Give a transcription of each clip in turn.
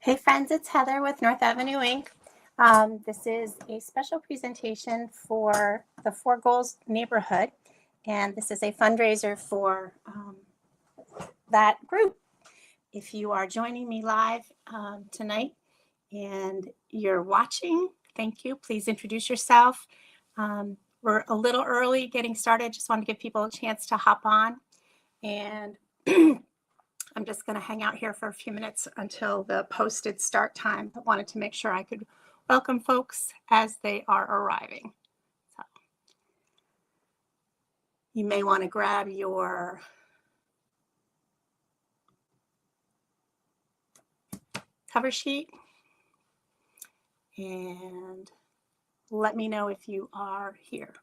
Hey friends, it's Heather with North Avenue Inc. This is a special presentation for the Four Goals neighborhood, and this is a fundraiser for that group. If you are joining me live tonight and you're watching, thank you. Please introduce yourself. We're a little early getting started. Just want to give people a chance to hop on, and I'm just going to hang out here for a few minutes until the posted start time, but wanted to make sure I could welcome folks as they are arriving. So you may want to grab your cover sheet and let me know if you are here.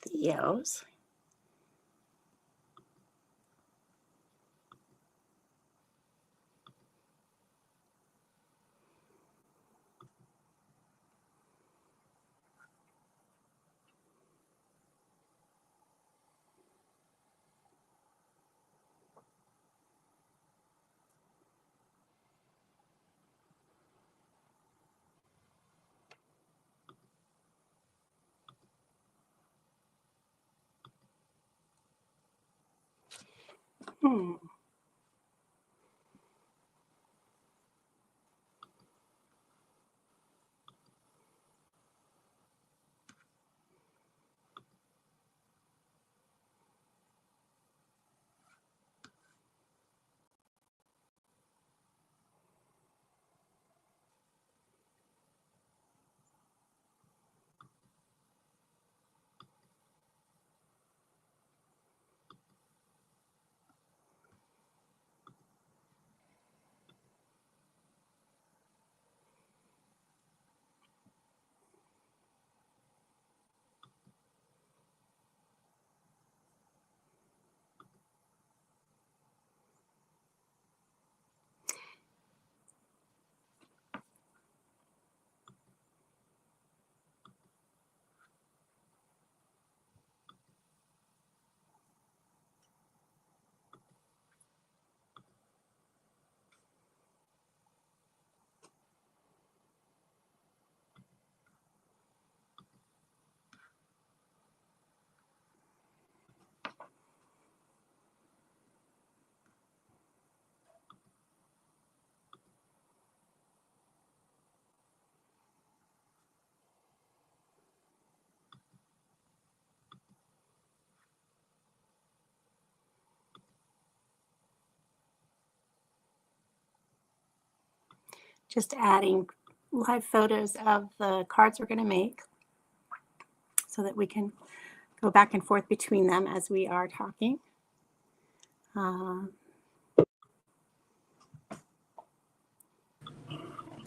Theos. Hmm. Just adding live photos of the cards we're going to make so that we can go back and forth between them as we are talking.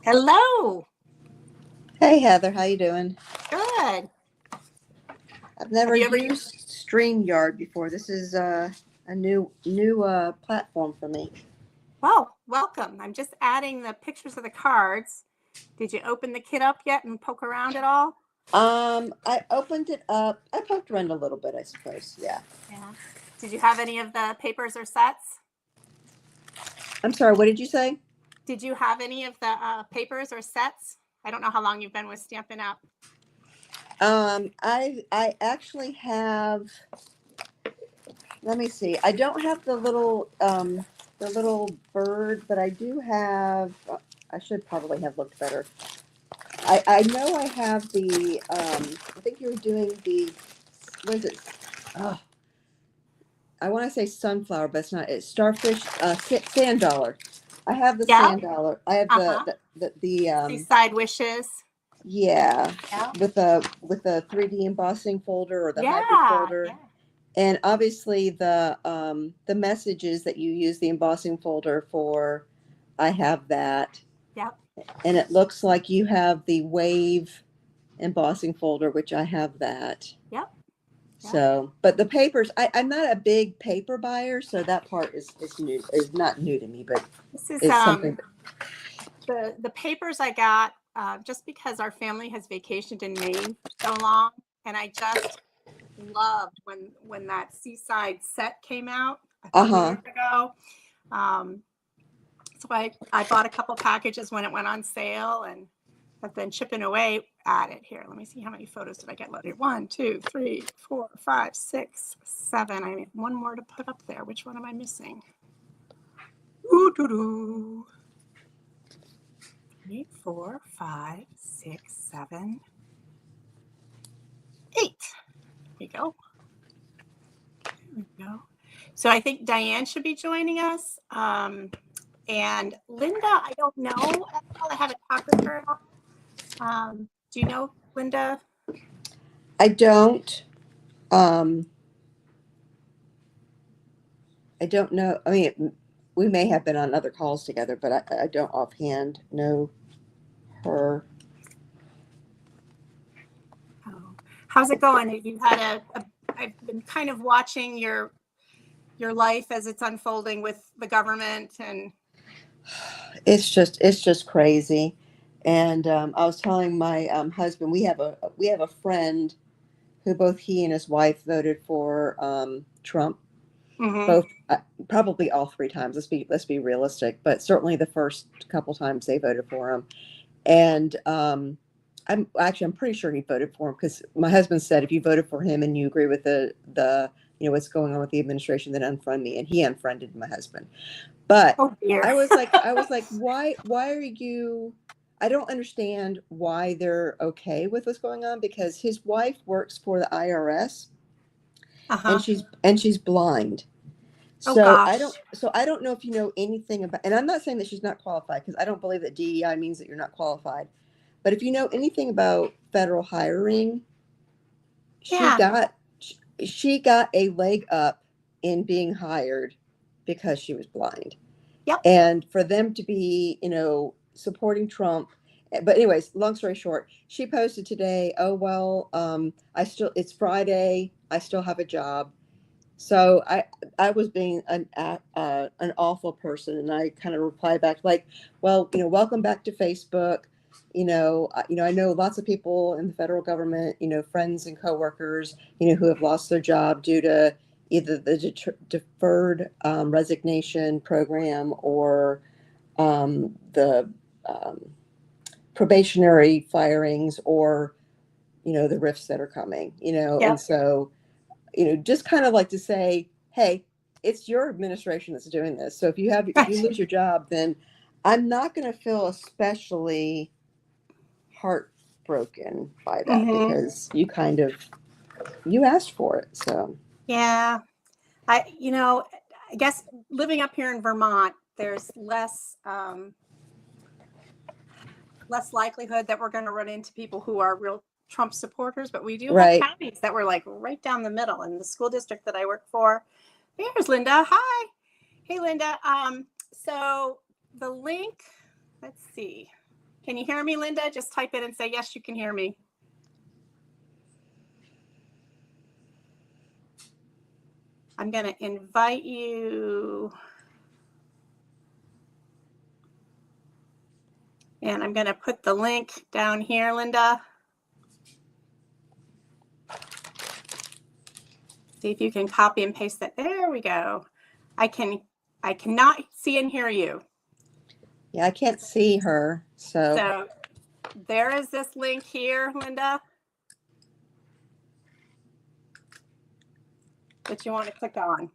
Hello. Hey Heather, how you doing? Good. I've never used StreamYard before. This is a new platform for me. Well, welcome. I'm just adding the pictures of the cards. Did you open the kit up yet and poke around at all? I opened it up. I poked around a little bit, I suppose. Yeah. Yeah. Did you have any of the papers or sets? I'm sorry, what did you say? Did you have any of the papers or sets? I don't know how long you've been with Stampin' Up. I actually have, let me see. I don't have the little bird, but I do have, I should probably have looked better. I know I have the, I think you were doing the, what is it? Oh, I want to say sunflower, but it's not. It's starfish, sand dollar. I have the Yeah. sand dollar. I have Uh-huh. the Seaside Wishes. yeah, Yeah. with the 3D embossing folder or the hybrid Yeah. folder. Yeah. And obviously the messages that you use the embossing folder for, I have that. Yep. And it looks like you have the wave embossing folder, which I have that. Yep. Yep. So, but the papers, I'm not a big paper buyer, so that part is new, is not new to me, but This is it's something. the papers I got just because our family has vacationed in Maine for so long, and I just loved when that Seaside set came out a couple years ago. So I bought a couple packages when it went on sale, and have been chipping away at it here. Let me see, how many photos did I get loaded? 1, 2, 3, 4, 5, 6, 7. I need one more to put up there. Which one am I missing? Ooh, doo, doo. 3, 4, 5, 6, 7, 8. There we go. There we go. So I think Diane should be joining us. And Linda, I don't know at all. I haven't talked with her at all. Do you know Linda? I don't. I don't know. I mean, we may have been on other calls together, but I don't offhand know her. Oh. How's it going? Have you had I've been kind of watching your life as it's unfolding with the government, and It's just crazy. And I was telling my husband, we have a friend who both he and his wife voted for Trump. Both, probably all 3 times. Let's be realistic, but certainly the first couple times they voted for him. And I'm pretty sure he voted for him, because my husband said, if you voted for him and you agree with the what's going on with the administration, then unfriend me. And he unfriended my husband. But oh dear. I was like, why are you? I don't understand why they're okay with what's going on, because his wife works for the IRS, Uh-huh. and she's blind. Oh So gosh. I don't know if you know anything about, and I'm not saying that she's not qualified, because I don't believe that DEI means that you're not qualified. But if you know anything about federal hiring, Yeah. she got a leg up in being hired because she was blind. Yep. And for them to be, supporting Trump. But anyways, long story short, she posted today, oh, well, it's Friday. I still have a job. So I was being an awful person, and I kind of replied back like, well, welcome back to Facebook. I know lots of people in the federal government, friends and coworkers, who have lost their job due to either the deferred resignation program, or the probationary firings, or the rifts that are coming. Yep. And so, just kind of like to say, hey, it's your administration that's doing this. So if you lose your job, then I'm not going to feel especially heartbroken by that, because you asked for it. So Yeah. I guess living up here in Vermont, there's less likelihood that we're going to run into people who are real Trump supporters, but we do have counties that were like right down the middle. In the school district that I work for, there's Linda. Hi. Hey, Linda. So the link, let's see. Can you hear me, Linda? Just type it and say, yes, you can hear me. I'm going to invite you. And I'm going to put the link down here, Linda. See if you can copy and paste that. There we go. I can I cannot see and hear you. Yeah, I can't see her. So So there is this link here, Linda, that you want to click on.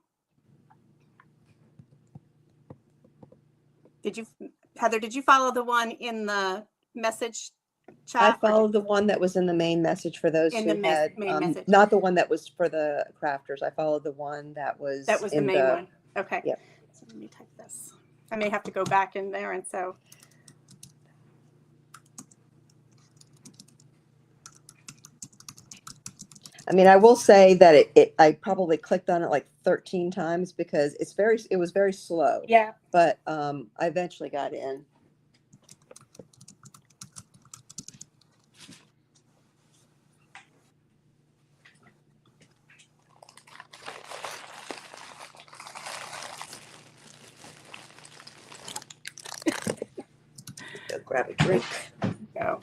Heather, did you follow the one in the message chat? I followed the one that was in the main message for those In who the had, main message. not the one that was for the crafters. I followed the one that was the in main one. Okay. Yep. So let me type this. I may have to go back in there, and so. I mean, I will say that I probably clicked on it like 13 times because it was very slow. Yeah. But I eventually got in. Go grab a drink. Go.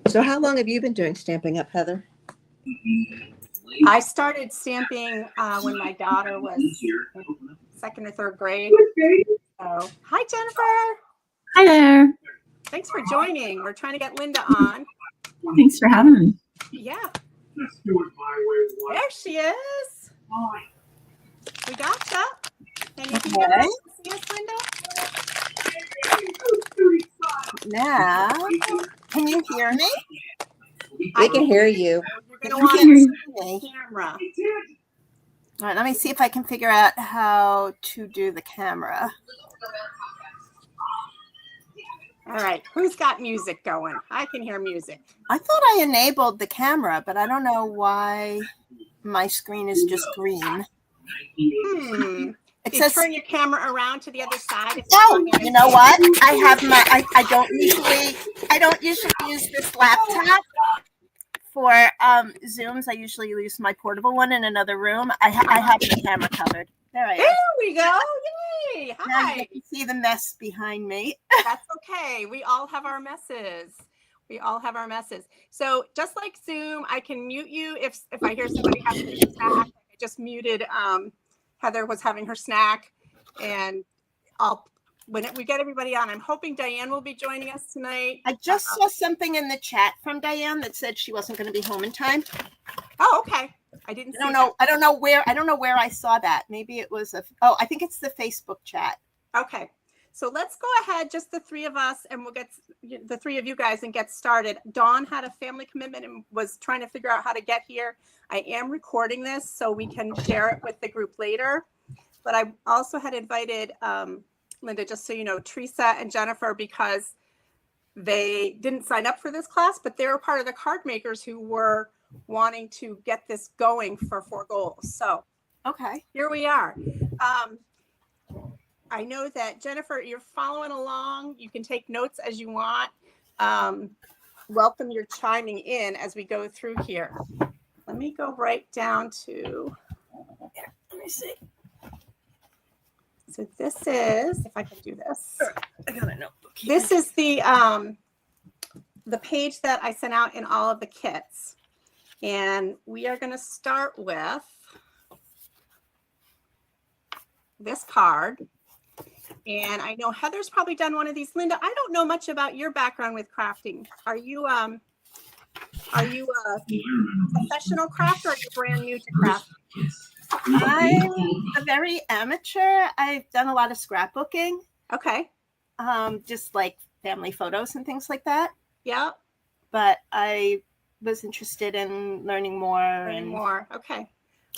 So how long have you been doing Stampin' Up, Heather? I started stamping when my daughter was in 2nd or 3rd grade. So, hi, Jennifer. Hi there. Thanks for joining. We're trying to get Linda on. Thanks for having me. Yeah. There she is. We gotcha. And you can hear us, see us, Linda? Now, can you hear me? I can hear you. You're going to want to see the camera. All right, let me see if I can figure out how to do the camera. All right. Who's got music going? I can hear music. I thought I enabled the camera, but I don't know why my screen is just green. It You says, turn your camera around to the other side. oh, you know what? I have my, I don't usually use this laptop for Zooms. I usually use my portable one in another room. I have the camera covered. There I am. There we go. Yay. Now Hi. you can see the mess behind me. That's okay. We all have our messes. We all have our messes. So just like Zoom, I can mute you if I hear somebody having a snack. I just muted Heather was having her snack, and when we get everybody on, I'm hoping Diane will be joining us tonight. I just saw something in the chat from Diane that said she wasn't going to be home in time. Oh, okay. I didn't see that. I don't know where I saw that. Maybe it was I think it's the Facebook chat. Okay. So let's go ahead, just the 3 of us, and we'll get the 3 of you guys and get started. Dawn had a family commitment and was trying to figure out how to get here. I am recording this so we can share it with the group later. But I also had invited Linda, just so you know, Teresa and Jennifer, because they didn't sign up for this class, but they were part of the card makers who were wanting to get this going for 4 goals. So Okay. here we are. I know that Jennifer, you're following along. You can take notes as you want. Welcome your chiming in as we go through here. Let me go right down to, Let me see. so this is, if I can do this. I got a notebook here. This is the page that I sent out in all of the kits. And we are going to start with this card. And I know Heather's probably done one of these. Linda, I don't know much about your background with crafting. Are you a professional crafter, or are you brand new to craft? I'm a very amateur. I've done a lot of scrapbooking, Okay. just like family photos and things like that. Yeah. But I was interested in learning more. Learning more. Okay.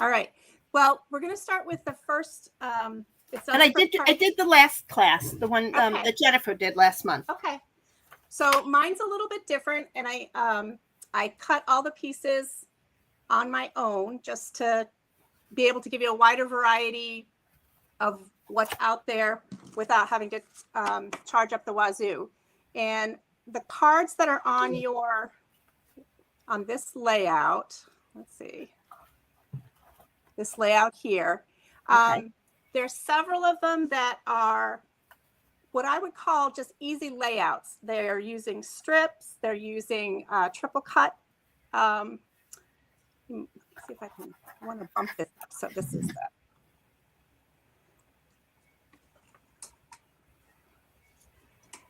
All right. Well, we're going to start with the first. And I did the last class, the one Okay. that Jennifer did last month. Okay. So mine's a little bit different, and I cut all the pieces on my own just to be able to give you a wider variety of what's out there without having to charge up the wazoo. And the cards that are on this layout, let's see, this layout here, Okay. There's several of them that are what I would call just easy layouts. They're using strips. They're using triple cut. Let's see if I want to bump this up. So this is that.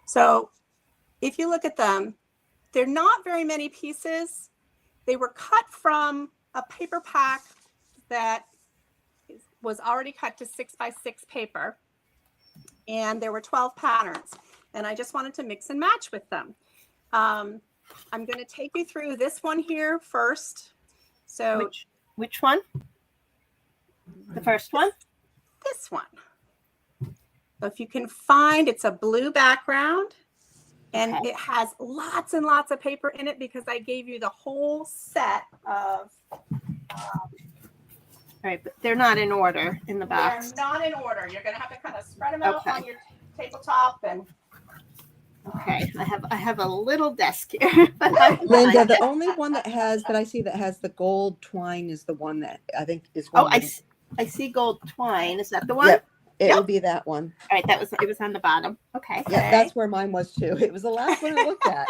So if you look at them, they're not very many pieces. They were cut from a paper pack that was already cut to 6x6 paper. And there were 12 patterns. And I just wanted to mix and match with them. I'm going to take you through this one here first. So Which one? The first one? this one. So if you can find, it's a blue background. And Okay. it has lots and lots of paper in it because I gave you the whole set of. All right, but they're not in order in the They're box. not in order. You're going to have to kind of spread them out Okay. on your tabletop. And Okay, I have a little desk here. but I'm Linda, fine. the only one that I see that has the gold twine is the one that I think is one. Oh, I see gold twine. Is that the one? Yep. It Yep. will be that one. All right, it was on the bottom. Okay. Yeah, that's where mine was too. It was the last one I looked at.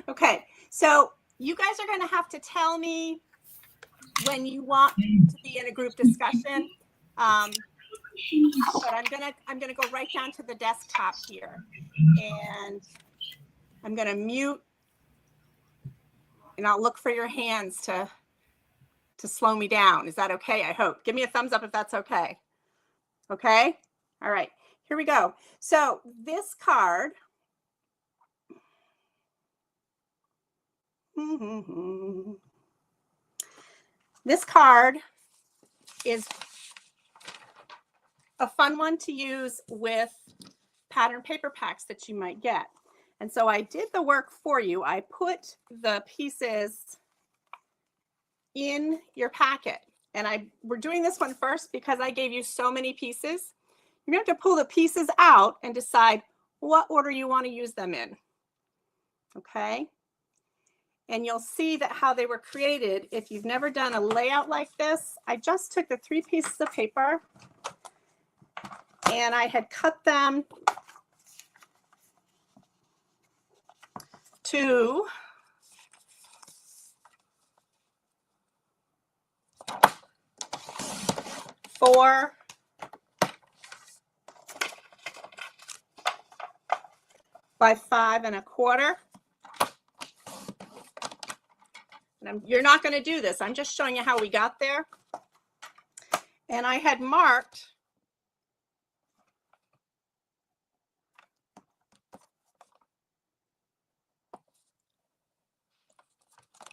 okay, so you guys are going to have to tell me when you want to be in a group discussion. But I'm gonna go right down to the desktop here, and I'm gonna mute, and I'll look for your hands to slow me down. Is that okay? I hope. Give me a thumbs up if that's okay. Okay. All right. Here we go. So this card. This card is a fun one to use with pattern paper packs that you might get. And so I did the work for you. I put the pieces in your packet. And we're doing this one first because I gave you so many pieces. You're going to have to pull the pieces out and decide what order you want to use them in. Okay? And you'll see that how they were created. If you've never done a layout like this, I just took the 3 pieces of paper and I had cut them to 4 by 5 1/4. And you're not going to do this. I'm just showing you how we got there. And I had marked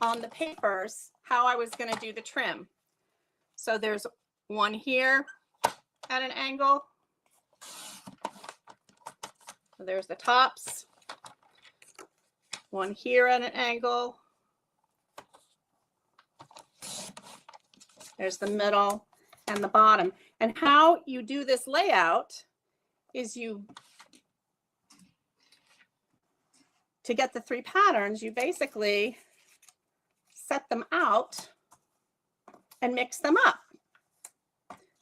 on the papers how I was going to do the trim. So there's one here at an angle. There's the tops. One here at an angle. There's the middle and the bottom. And how you do this layout is to get the 3 patterns, you basically set them out and mix them up.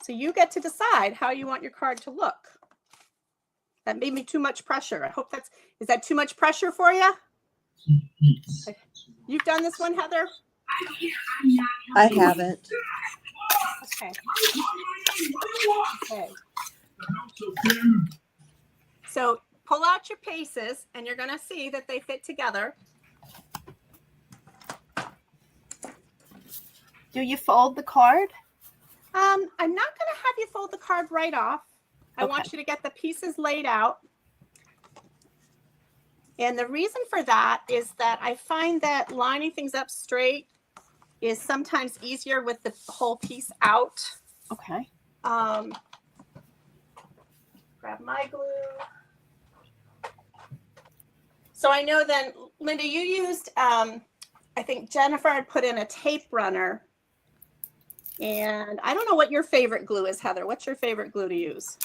So you get to decide how you want your card to look. That made me too much pressure. I hope is that too much pressure for you? You've done this one, Heather? I haven't. Okay. Okay. So pull out your pieces and you're going to see that they fit together. Do you fold the card? I'm not going to have you fold the card right off. I want you to get the pieces laid out. And the reason for that is that I find that lining things up straight is sometimes easier with the whole piece out. Okay. Grab my glue. So I know then, Linda, you used, I think Jennifer had put in a tape runner. And I don't know what your favorite glue is, Heather. What's your favorite glue to use?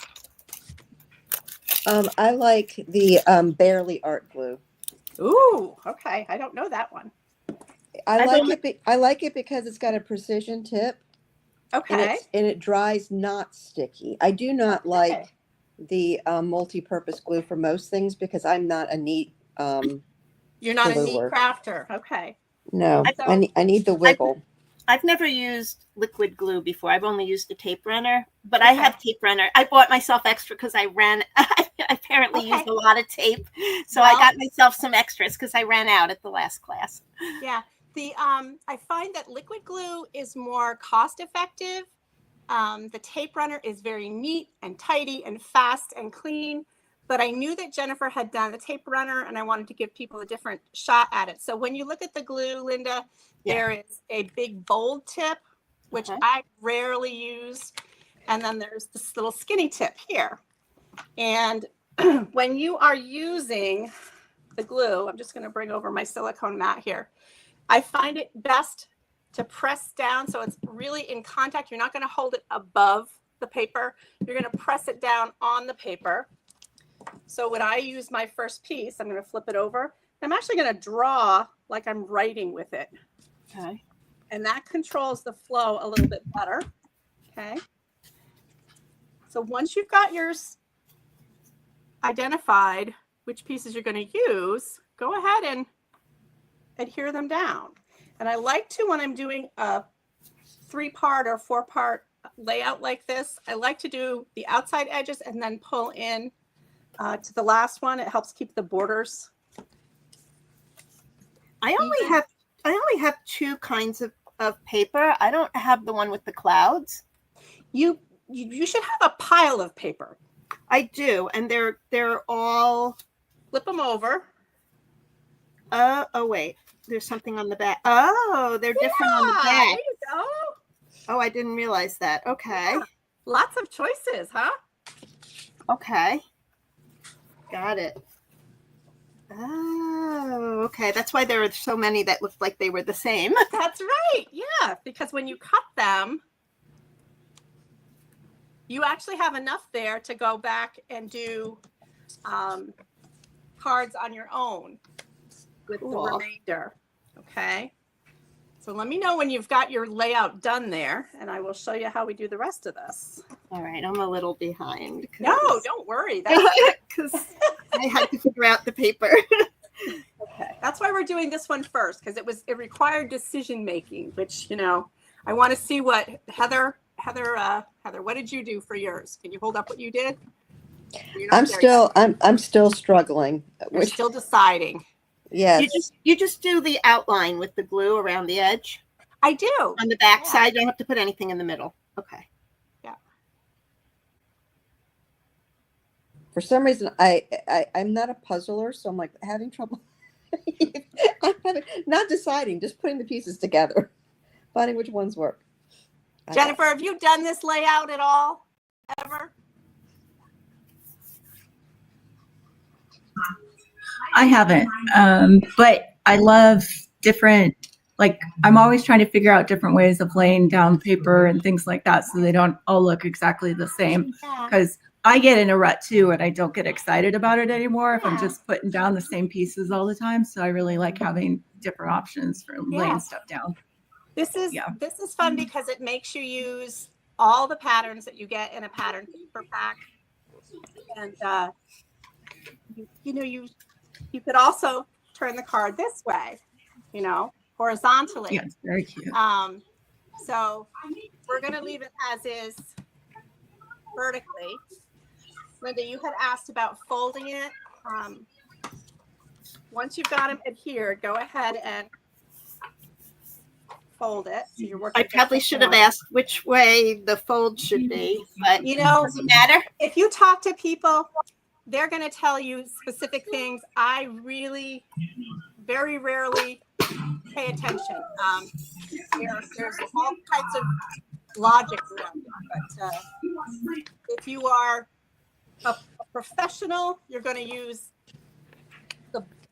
I like the Barely Art Glue. Ooh, okay. I don't know that one. I like it because it's got a precision tip, Okay. and it dries not sticky. I do not like Okay. the multi-purpose glue for most things because I'm not a neat You're not a neat gluer. crafter. Okay. No, So- I need the wiggle. I've never used liquid glue before. I've only used a tape runner, but I Okay. have tape runner. I bought myself extra because I apparently Okay. used a lot of tape. So I Well- got myself some extras because I ran out at the last class. Yeah. I find that liquid glue is more cost effective. The tape runner is very neat and tidy and fast and clean. But I knew that Jennifer had done the tape runner and I wanted to give people a different shot at it. So when you look at the glue, Linda, Yeah. there is a big bold tip, which Okay. I rarely use. And then there's this little skinny tip here. And when you are using the glue, I'm just going to bring over my silicone mat here. I find it best to press down so it's really in contact. You're not going to hold it above the paper. You're going to press it down on the paper. So when I use my first piece, I'm going to flip it over. I'm actually going to draw like I'm writing with it. Okay. And that controls the flow a little bit better. Okay. So once you've got yours identified, which pieces you're going to use, go ahead and adhere them down. And I like to, when I'm doing a 3-part or 4-part layout like this, I like to do the outside edges and then pull in to the last one. It helps keep the borders. I only have 2 kinds of paper. I don't have the one with the clouds. You should have a pile of paper. I do, and they're all. Flip them over. Oh wait, there's something on the back. Oh, they're different on the Yeah, back. there you go. Oh, I didn't realize that. Okay. Yeah. Lots of choices, huh? Okay. Got it. Oh, okay. That's why there are so many that looked like they were the same. That's right. Yeah, because when you cut them, you actually have enough there to go back and do cards on your own with the Cool. remainder. Okay. So let me know when you've got your layout done there, and I will show you how we do the rest of this. All right, I'm a little behind. No, don't worry. That's Because I had to figure out the paper. okay. That's why we're doing this one first, because it required decision making, which, I want to see what Heather, what did you do for yours? Can you hold up what you did? You're not there yet. I'm still struggling. You're Which, still deciding. yes. You just do the outline with the glue around the edge. I do. On the back Yeah. side, you don't have to put anything in the middle. Okay. For some reason, I'm not a puzzler, so I'm like having trouble. Not deciding, just putting the pieces together, finding which ones work. Jennifer, have you done this layout at all? Ever? I haven't, but I love different, like, I'm always trying to figure out different ways of laying down paper and things like that so they don't all look exactly the same. Yeah. Because I get in a rut too, and I don't get excited about it anymore if I'm Yeah. just putting down the same pieces all the time. So I really like having different options for Yeah. laying stuff down. This is Yeah. fun because it makes you use all the patterns that you get in a pattern paper pack. And you could also turn the card this way, horizontally. Yeah, it's very cute. So we're going to leave it as is vertically. Linda, you had asked about folding it. Once you've got them adhered, go ahead and fold it. So you're working. I probably should have asked which way the fold should be, but does it matter? If you talk to people, they're going to tell you specific things. I really very rarely pay attention. There's all kinds of logic around it, but if you are a professional, you're going to use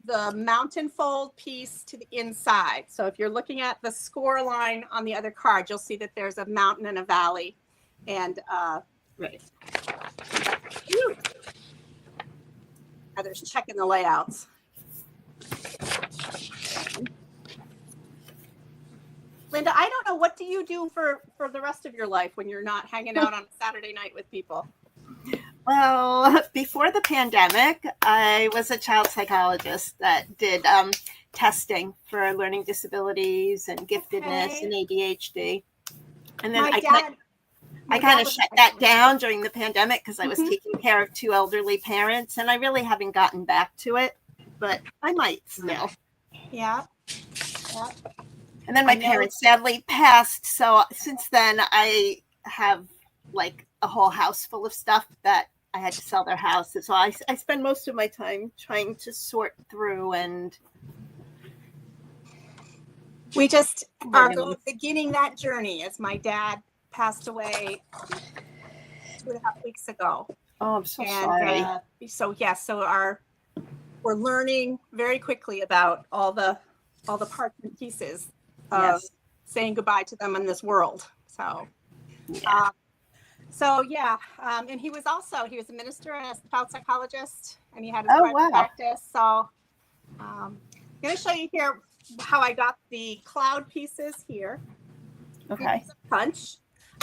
the mountain fold piece to the inside. So if you're looking at the score line on the other card, you'll see that there's a mountain and a valley, and Right. Heather's checking the layouts. Linda, I don't so what do you do for the rest of your life when you're not hanging out on a Saturday night with people? Well, before the pandemic, I was a child psychologist that did testing for learning disabilities and giftedness Okay. and ADHD. And then My I dad kind of was a shut that psychologist. down during the pandemic because I was Mhm. taking care of 2 elderly parents, and I really haven't gotten back to it, but I might still. Yeah. And then I my know. parents sadly passed, so since then I have like a whole house full of stuff that I had to sell their house. So I spend most of my time trying to sort through and We just are organize. beginning that journey as my dad passed away 2.5 weeks ago. Oh, I'm so And sorry. so we're learning very quickly about all the parts and pieces of Yes. saying goodbye to them in this world. So, Yeah. and he was a minister and a child psychologist, and he had his Oh, private wow. practice. So, I'm going to show you here how I got the cloud pieces here. Okay. Here's a punch.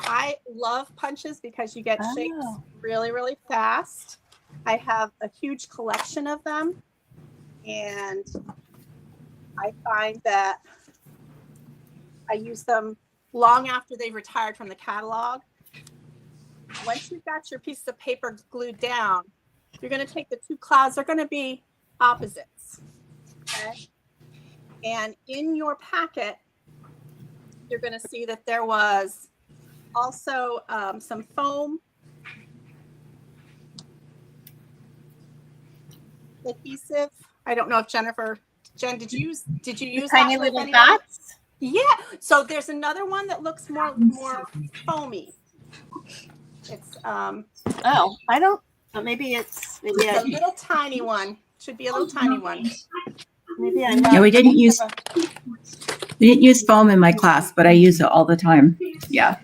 I love punches because you get shapes Oh. really, really fast. I have a huge collection of them, and I find that I use them long after they've retired from the catalog. Once you've got your piece of paper glued down, you're going to take the two clouds. They're going to be opposites. Okay. And in your packet, you're going to see that there was also some foam adhesive. I don't know if Jen, did you use Tiny that with little any- dots. Yeah. So there's another one that looks more foamy. It's Oh, I don't. Maybe it's a little tiny one. Should be a little tiny one. maybe I know. Yeah, we didn't use foam in my class, but I use it all the time. Yeah.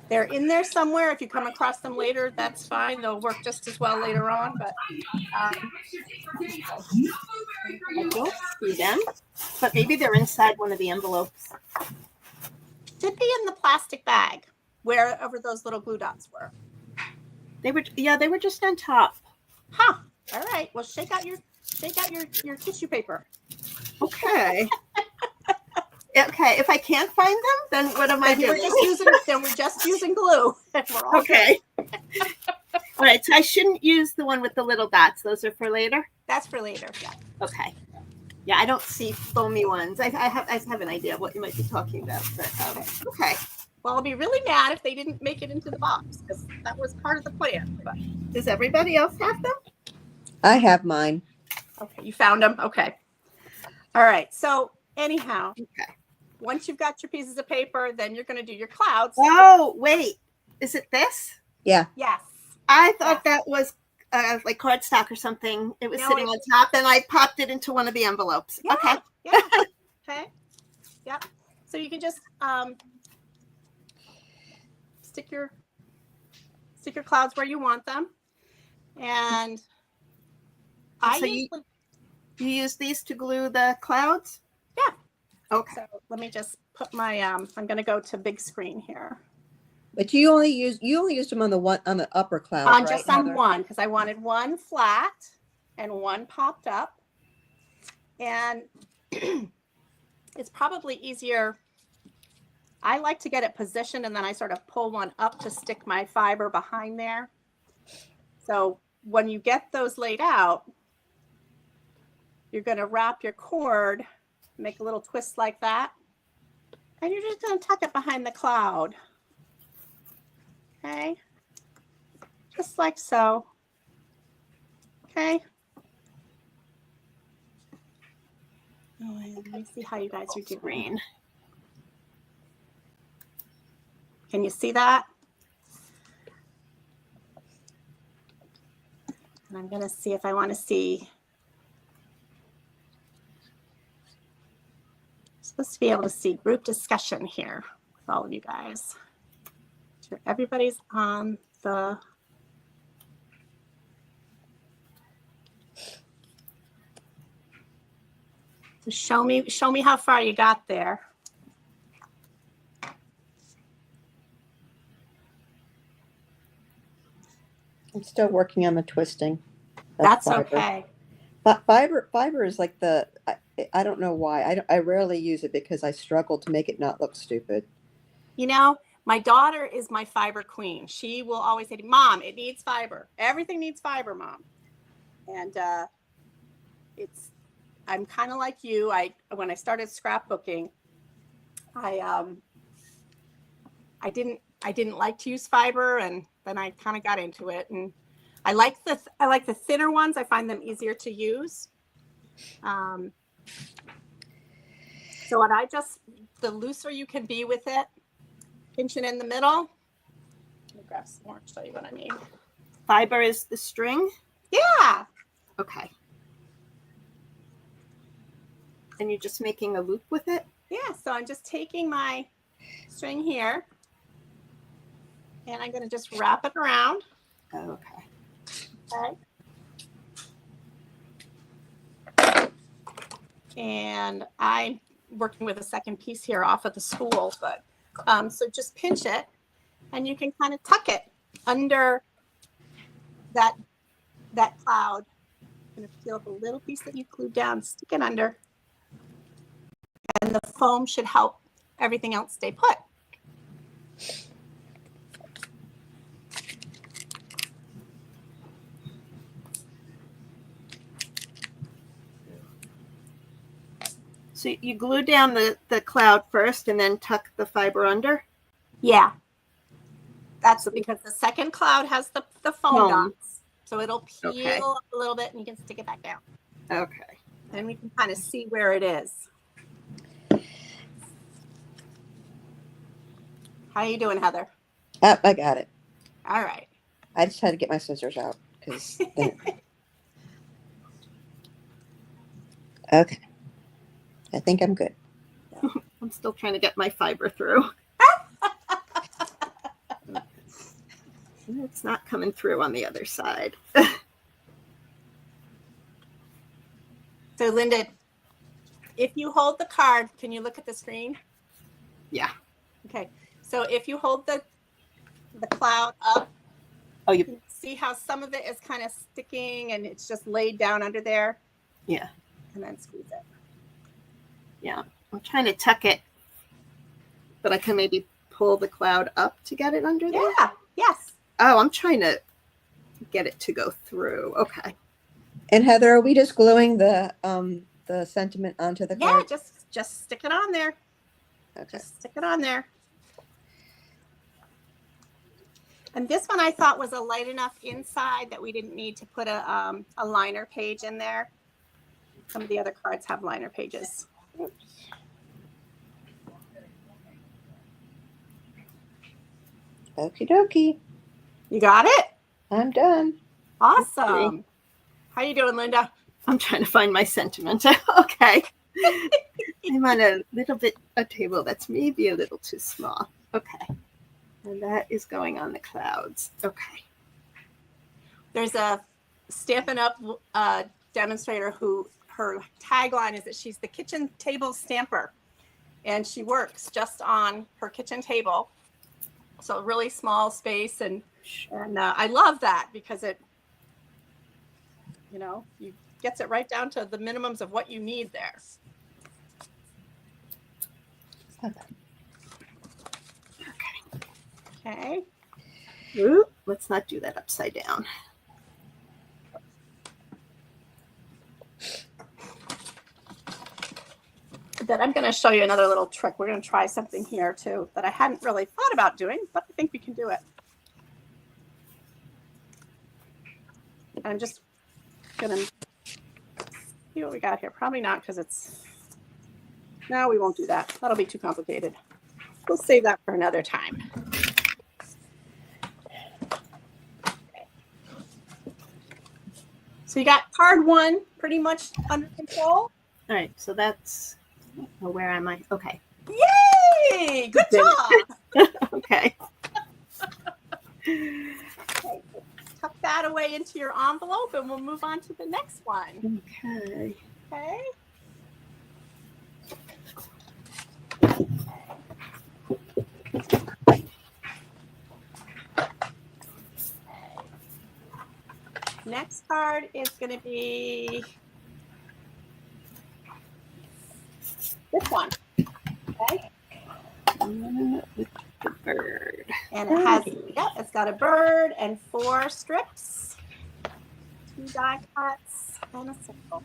They're in there somewhere. If you come across them later, that's fine. They'll work just as well later on. But I don't see them, but maybe they're inside one of the envelopes. should be in the plastic bag wherever those little glue dots were. They were just on top. Huh. All right. Well, shake out your tissue paper. Okay. Okay. If I can't find them, then what am I Then we're doing? just using glue. We're all Okay. All right. So I shouldn't use the one with the little dots. Those are for later. That's for later. Yeah. Okay. Yeah, I don't see foamy ones. I have an idea of what you might be talking about. But, okay. Well, I'll be really mad if they didn't make it into the box because that was part of the plan. But Does everybody else have them? I have mine. okay, you found them. Okay. All right. So anyhow, Okay. once you've got your pieces of paper, then you're going to do your clouds. Oh, wait. Is it this? Yeah. Yes. I thought that was like cardstock or something. It was No, sitting on top, and I popped it into one of the envelopes. Yeah. Okay. Yeah. Okay. Yep. So you can just stick your clouds where you want them, and So you use these to glue the clouds? Yeah. Okay. So let me just put my I'm going to go to big screen here. But you only used them on the upper cloud, On right, just on Heather? one because I wanted one flat and one popped up, and it's probably easier. I like to get it positioned and then I sort of pull one up to stick my fiber behind there. So when you get those laid out, you're going to wrap your cord, make a little twist like that, and you're just going to tuck it behind the cloud. Okay. Just like so. Okay. Oh, and let me see how you guys are doing. Green. Can you see that? And I'm going to see if I want to see. I'm supposed to be able to see group discussion here with all of you guys. Sure everybody's on the. So show me how far you got there. I'm still working on the twisting. of That's fiber. okay. But fiber is like I don't know why. I rarely use it because I struggle to make it not look stupid. You know, my daughter is my fiber queen. She will always say, Mom, it needs fiber. Everything needs fiber, Mom. And I'm kind of like you. When I started scrapbooking, I didn't like to use fiber, and then I kind of got into it. And I like the thinner ones. I find them easier to use. So the looser you can be with it, pinch it in the middle. Let me grab some more to show you what I mean. Fiber is the string. Yeah. Okay. And you're just making a loop with it? Yeah. So I'm just taking my string here and I'm going to just wrap it around. Okay. Okay. And I'm working with a second piece here off of the spool, but so just pinch it and you can kind of tuck it under that cloud. I'm going to peel up a little piece that you glued down, stick it under, and the foam should help everything else stay put. So you glue down the cloud first and then tuck the fiber under? Yeah. That's because the second cloud has the foam Foam. dots. So it'll peel Okay. up a little bit and you can stick it back down. Okay. And we can kind of see where it is. How you doing, Heather? I got it. All right. I just had to get my scissors out because. Okay. I think I'm good. I'm still trying to get my fiber through. It's not coming through on the other side. So Linda, if you hold the card, can you look at the screen? Yeah. Okay. So if you hold the cloud up, Oh, you can see how some of it is kind of sticking and it's just laid down under there. Yeah. And then squeeze it. Yeah. I'm trying to tuck it, but I can maybe pull the cloud up to get it under there. Yeah. Yes. Oh, I'm trying to get it to go through. Okay. And Heather, are we just gluing the sentiment onto the Yeah. card? Just stick it on there. Okay. Just stick it on there. And this one I thought was a light enough inside that we didn't need to put a liner page in there. Some of the other cards have liner pages. Okie dokie. You got it? I'm done. Awesome. How you doing, Linda? I'm trying to find my sentiment. Okay. I'm on a table that's maybe a little too small. Okay. And that is going on the clouds. Okay. There's a Stampin' Up! Demonstrator who her tagline is that she's the kitchen table stamper. And she works just on her kitchen table. So a really small space. And I love that because it, you gets it right down to the minimums of what you need there. Okay. Ooh, let's not do that upside down. Then I'm going to show you another little trick. We're going to try something here too that I hadn't really thought about doing, but I think we can do it. I'm just going to see what we got here. Probably not because no, we won't do that. That'll be too complicated. We'll save that for another time. Okay. So you got card 1 pretty much under control. All right. So that's, where am I? Okay. Yay! Good job. Okay. Okay. Tuck that away into your envelope and we'll move on to the next one. Okay. Okay. next card is going to be this one. Okay. With the bird. And it has, it's got a bird and 4 strips, 2 die cuts, and a circle.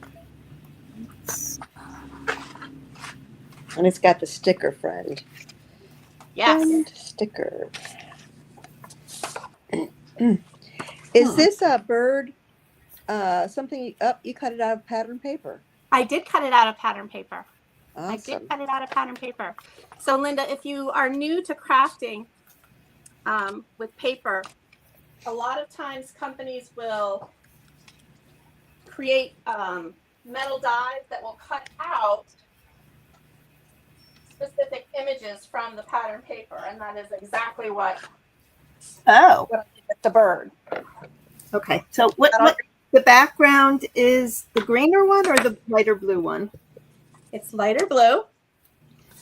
And it's got the sticker, friend. Yes. Friend sticker. Is this a bird? Something up? You cut it out of pattern paper. I did cut it out of pattern paper. I Awesome. did cut it out of pattern paper. So Linda, if you are new to crafting with paper, a lot of times companies will create metal dies that will cut out specific images from the pattern paper, and that is exactly what Oh, I did with the bird. okay. So what the background is the greener one or the lighter blue one? It's lighter blue.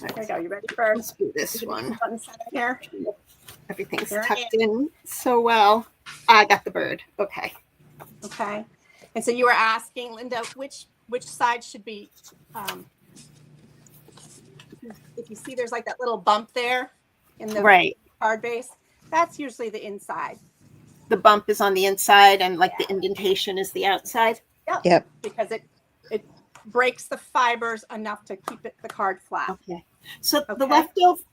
There you go. You ready for Let's do this one. button center here? Everything's There it tucked in so well. I got the bird. Okay. Okay. And so you were asking, Linda, which side should be, if you see there's like that little bump there in the Right. card base, that's usually the inside. The bump is on the inside and like the indentation is the outside. Yep. Because it breaks the fibers enough to keep the card flat. Okay. So Okay.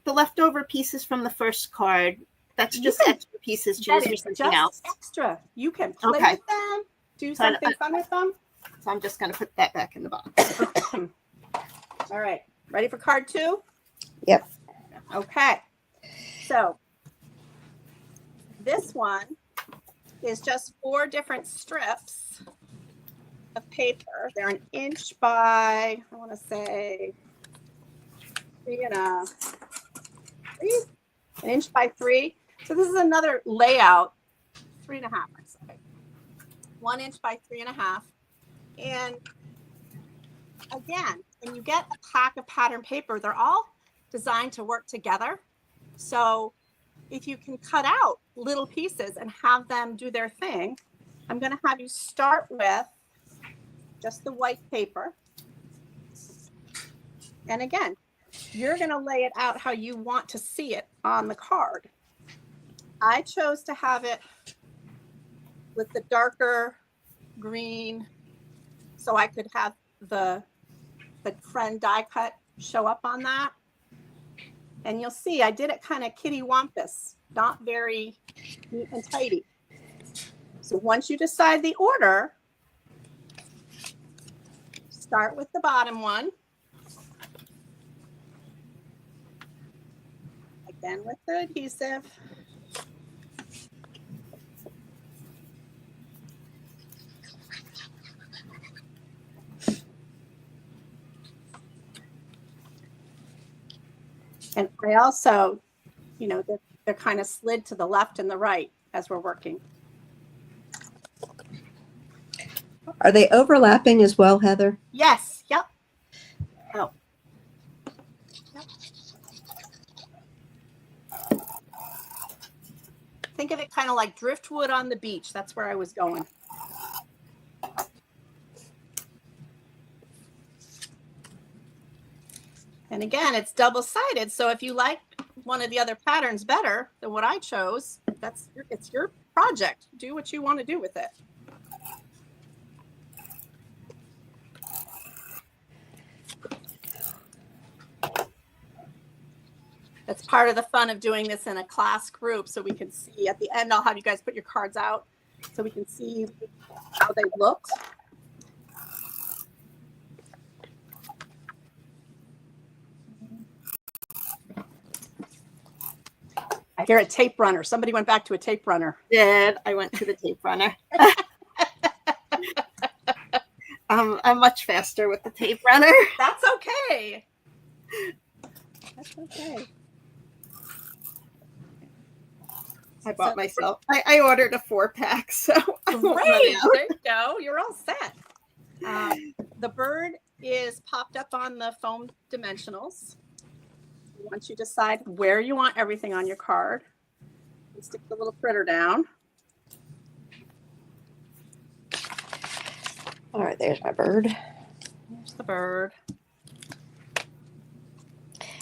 the leftover pieces from the first card, that's You just can- extra pieces to That use for is something just else. extra. You can play Okay. with them, do So I- something fun with them. So I'm just going to put that back in the box. All right. Ready for card 2? Yep. Okay. So this one is just 4 different strips of paper. They're 1 inch by, I want to say, 1 inch by 3. So this is another layout, 3.5. I'm sorry. 1 inch by 3.5. And again, when you get a pack of pattern paper, they're all designed to work together. So if you can cut out little pieces and have them do their thing, I'm going to have you start with just the white paper. And again, you're going to lay it out how you want to see it on the card. I chose to have it with the darker green so I could have the friend die cut show up on that. And you'll see I did it kind of kitty wampus, not very neat and tidy. So once you decide the order, start with the bottom one. Again with the adhesive. And I also, they're kind of slid to the left and the right as we're working. Are they overlapping as well, Heather? Yes. Yep. Oh. Yep. Think of it kind of like driftwood on the beach. That's where I was going. And again, it's double-sided. So if you like one of the other patterns better than what I chose, it's your project. Do what you want to do with it. That's part of the fun of doing this in a class group, so we can see at the end. I'll have you guys put your cards out so we can see how they looked. I hear a tape runner. Somebody went back to a tape runner. I went to the tape runner. I'm much faster with the tape runner. That's okay. That's okay. I bought myself. I ordered a 4-pack, so I won't run Great. out. There you go. You're all set. The bird is popped up on the foam dimensionals. Once you decide where you want everything on your card, you stick the little critter down. All right, there's my bird. There's the bird.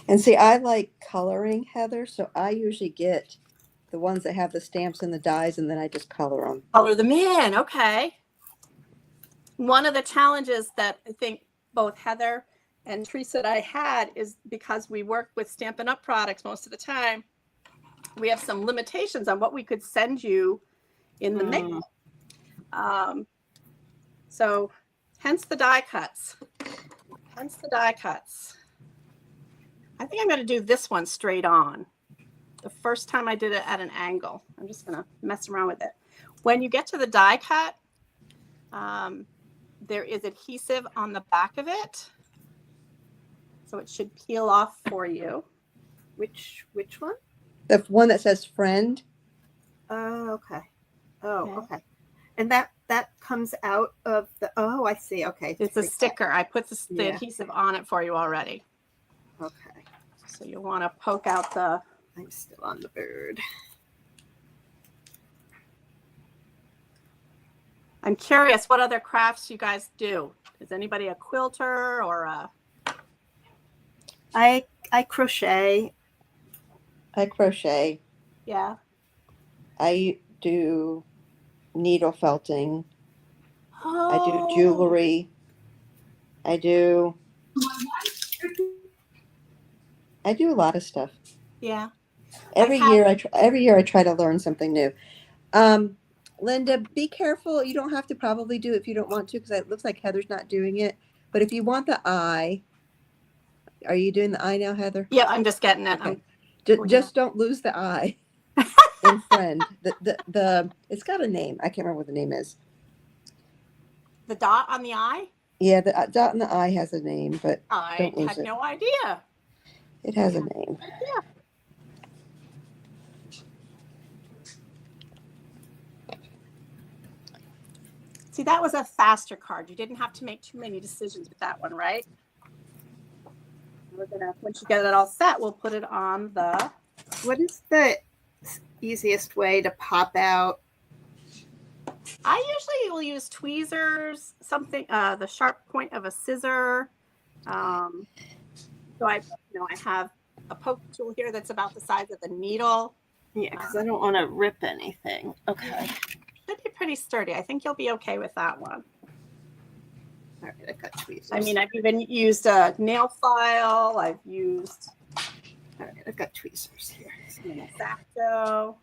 And see, I like coloring, Heather, so I usually get the ones that have the stamps and the dies, and then I just color them. Color them in. Okay. One of the challenges that I think both Heather and Teresa and I had is because we work with Stampin' Up! Products most of the time, we have some limitations on what we could send you in the mail. So hence the die cuts. Hence the die cuts. I think I'm going to do this one straight on. The first time I did it at an angle. I'm just going to mess around with it. When you get to the die cut, there is adhesive on the back of it. So it should peel off for you. Which one? The one that says friend. Oh, okay. Oh, okay. And that comes out of the, oh, I see. Okay. It's a sticker. I put the Yeah. adhesive on it for you already. Okay. So you'll want to poke out the, I'm still on the bird. I'm curious what other crafts you guys do. Is anybody a quilter or a? I crochet. I crochet. Yeah. I do needle felting. Oh. I do jewelry. I do a lot of stuff. Yeah. Every year I try to learn something new. Linda, be careful. You don't have to probably do it if you don't want to, because it looks like Heather's not doing it. But if you want the eye, are you doing the eye now, Heather? Yeah, I'm just getting it. Okay. Just don't lose the eye in friend. The it's got a name. I can't remember what the name is. The dot on the eye? Yeah, the dot in the eye has a name, but I don't lose had it. no idea. It has a name. Yeah. See, that was a faster card. You didn't have to make too many decisions with that one, right? We're gonna, once you get it all set, we'll put it on the. What is the easiest way to pop out? I usually will use tweezers, something, the sharp point of a scissor. So I have a poke tool here that's about the size of the needle. Yeah, because I don't want to rip anything. Okay. Should be pretty sturdy. I think you'll be okay with that one. All right, I got tweezers. I mean, I've even used a nail file. I've used all right, I've got tweezers here. an X-Acto.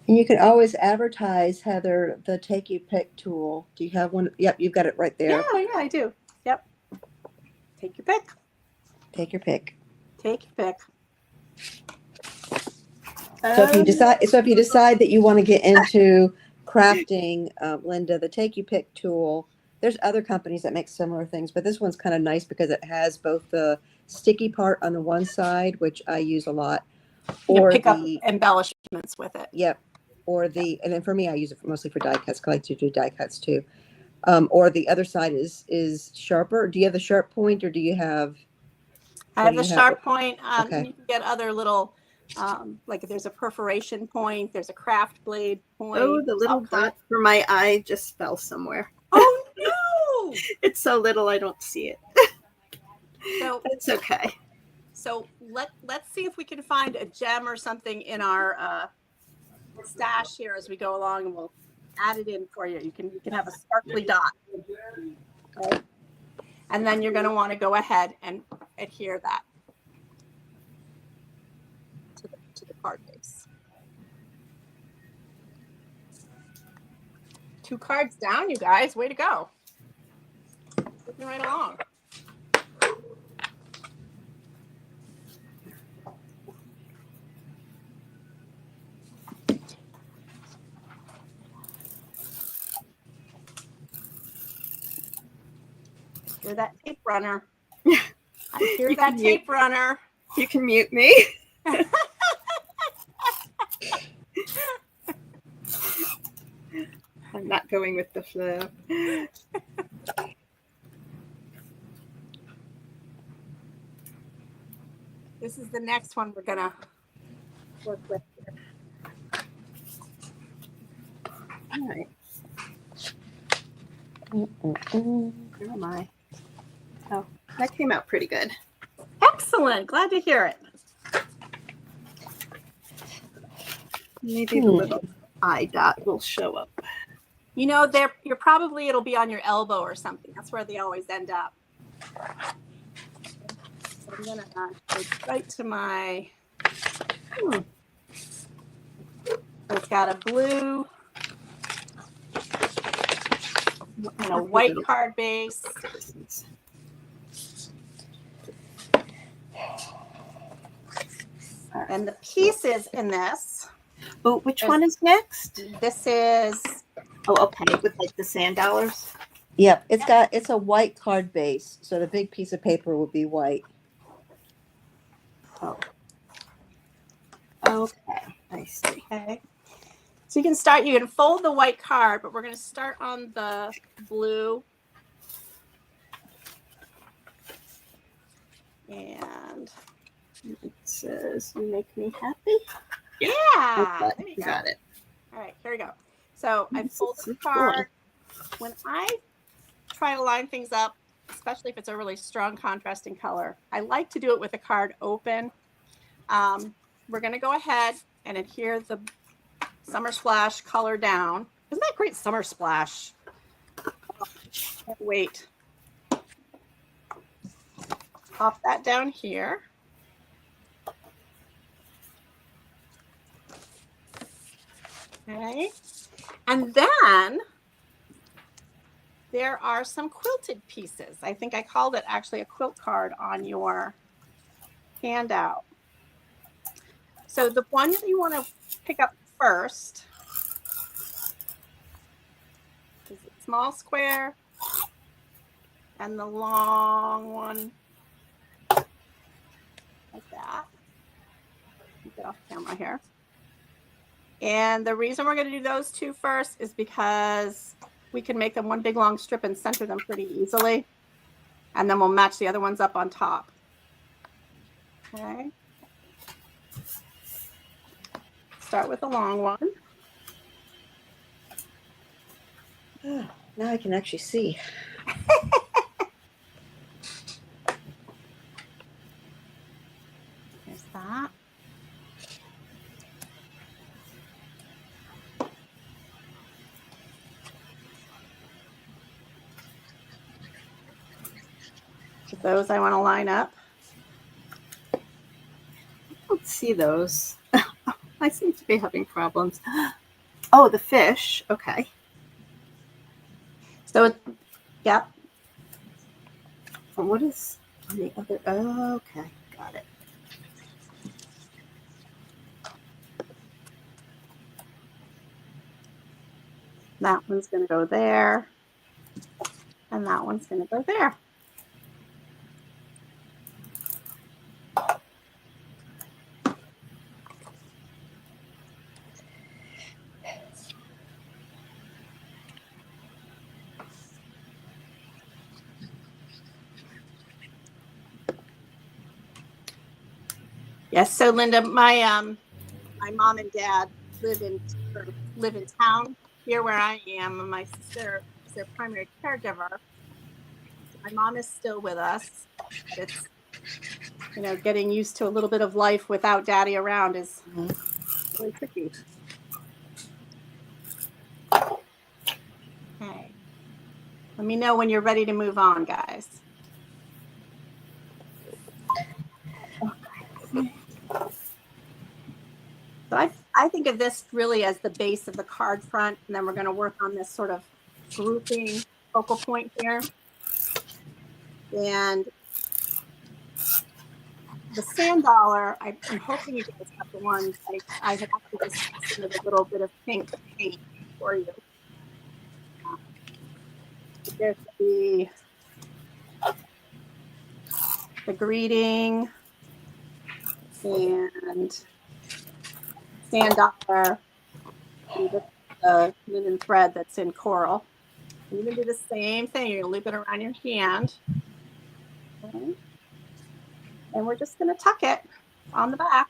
And you can always advertise, Heather, the Take You Pick tool. Do you have one? Yep, you've got it right there. Yeah, I do. Yep. Take your pick. Take your pick. Take your pick. So if you decide that you want to get into crafting, Linda, the Take You Pick tool, there's other companies that make similar things, but this one's kind of nice because it has both the sticky part on the one side, which I use a lot, You or pick up the embellishments with it. yep, and then for me, I use it mostly for die cuts. I like to do die cuts too. Or the other side is sharper. Do you have the sharp point, or do you have? I have the sharp point. Okay. You can get other little, like if there's a perforation point, there's a craft blade point. Oh, the little dot for my eye just fell somewhere. Oh no! It's so little I don't see it. So It's okay. So let's see if we can find a gem or something in our stash here as we go along, and we'll add it in for you. You can have a sparkly dot. Okay? And then you're going to want to go ahead and adhere that to the card base. 2 cards down, you guys. Way to go. Moving right along. Hear that tape runner. I hear that tape runner. You can mute me. I'm not going with the flow. This is the next one we're gonna work with here. right. Mm-mm-mm. Where am I? Oh, that came out pretty good. Excellent. Glad to hear it. Maybe the little eye dot will show up. You know, it'll be on your elbow or something. That's where they always end up. So I'm gonna go right to my. It's got a blue and a white card base. And the pieces in this. Oh, which one is next? This is. Oh, okay, with like the sand dollars. Yep, it's a white card base, so the big piece of paper would be white. Oh. Okay, I see. Okay. So you can fold the white card, but we're going to start on the blue. And it says, "You make me happy." Yeah, Okay, there you you go. got it. All right, here we go. So I This fold is the cool. card. When I try to line things up, especially if it's a really strong contrasting color, I like to do it with the card open. We're going to go ahead and adhere the Summer Splash color down. Isn't that great, Summer Splash? Can't wait. Pop that down here. Okay. And then there are some quilted pieces. I think I called it actually a quilt card on your handout. So the one that you want to pick up first is the small square and the long one like that. Get off camera here. And the reason we're going to do those two first is because we can make them one big long strip and center them pretty easily. And then we'll match the other ones up on top. Okay. Start with the long one. Oh, now I can actually see. There's that. Those I want to line up. I don't see those. I seem to be having problems. Oh, the fish. Okay. So, yep. And what is on the other? Oh, okay, got it. That one's going to go there. And that one's going to go there. Yes, so Linda, my mom and dad live in town here where I am, and my sister is their primary caregiver. My mom is still with us. It's getting used to a little bit of life without daddy around is really tricky. Okay. Let me know when you're ready to move on, guys. But I think of this really as the base of the card front, and then we're going to work on this sort of grouping focal point here. And the sand dollar, I'm hoping you guys have the ones I had actually just with a little bit of pink paint for you. There's the greeting and sand dollar, and the linen thread that's in coral. You're going to do the same thing. You're going to loop it around your hand. Okay. And we're just going to tuck it on the back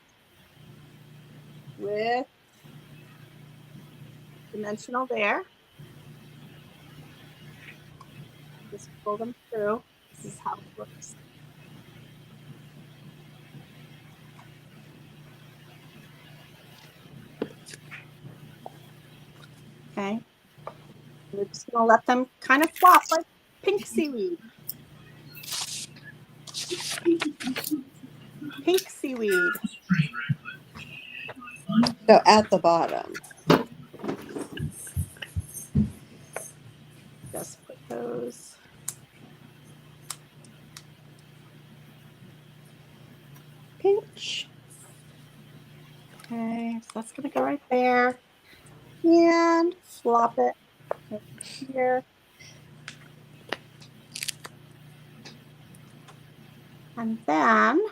with dimensional there. Just pull them through. This is how it works. Okay. We're just going to let them kind of flop like pink seaweed. Pink seaweed. So at the bottom. Just put those. Pinch. Okay, so that's going to go right there. And flop it over here. And then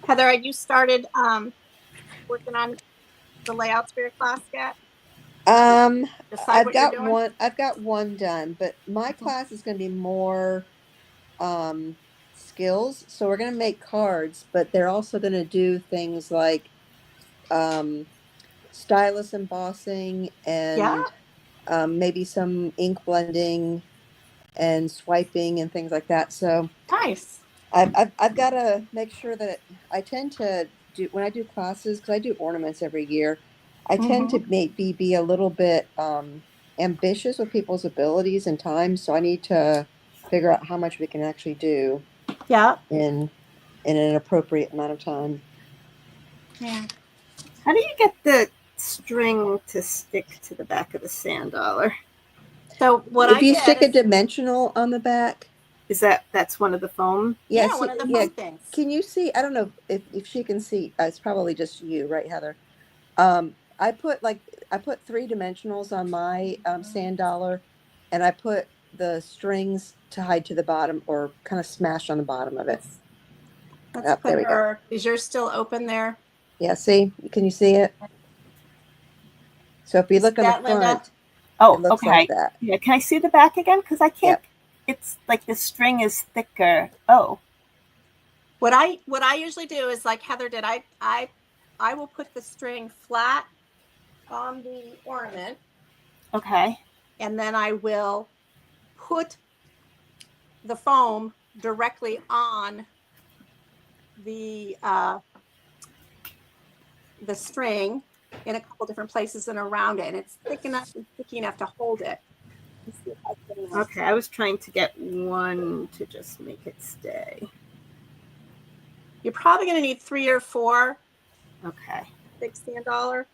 Heather, you started working on the layouts for your class yet? Decide what you're doing? I've got one done, but my class is going to be more skills. So we're going to make cards, but they're also going to do things like stylus embossing Yeah, and maybe some ink blending and swiping and things like that. So nice. I've got to make sure that I tend to do when I do classes, because I do ornaments every year. I tend to maybe be a little bit ambitious with people's abilities and time. So I need to figure out how much we can actually do Yeah. in an appropriate amount of time. Yeah. How do you get the string to stick to the back of the sand dollar? So what If I you did stick a is, dimensional on the back, That's one of the foam? yeah, yes, one of the yeah. fun things. Can you see? I don't know if she can see. It's probably just you, right, Heather? I put 3 dimensionals on my sand dollar, and I put the strings tied to the bottom or kind of smashed on the bottom of it. Let's Oh, put there we go. her. Is yours still open there? Yeah, see? Can you see it? So if you look on the That, Linda? front, Oh, it looks okay. like that. Yeah, can I see the back again? Because I can't. Yep. It's like the string is thicker. Oh, What I usually do is like Heather did. I will put the string flat on the ornament, okay. and then I will put the foam directly on the string in a couple different places and around it, and it's thick enough and sticky enough to hold it. Let's see if I can, Okay, I was trying to get one to just make it stay. You're probably going to need 3 or 4 Okay. big sand dollar.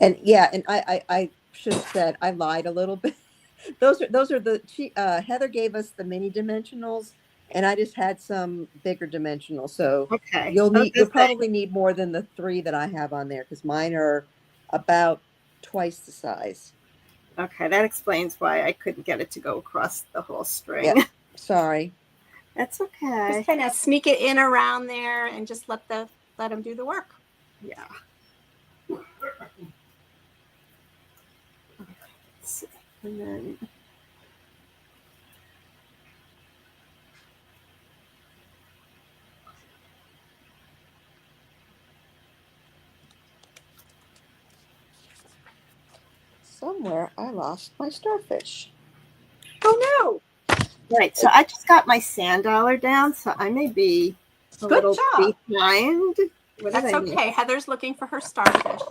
And yeah, and I should have said I lied a little bit. Those are Heather gave us the mini dimensionals, and I just had some bigger dimensionals. So Okay. you'll probably need more than the 3 that I have on there, because mine are about twice the size. Okay, that explains why I couldn't get it to go across the whole string. Yeah, sorry. That's okay. Just kind of sneak it in around there and just let them do the work. Yeah. Let's see. And then Somewhere I lost my starfish. Oh no! right, so I just got my sand dollar down, so I may be a Good little job. behind. What did That's I okay. miss? Heather's looking for her starfish.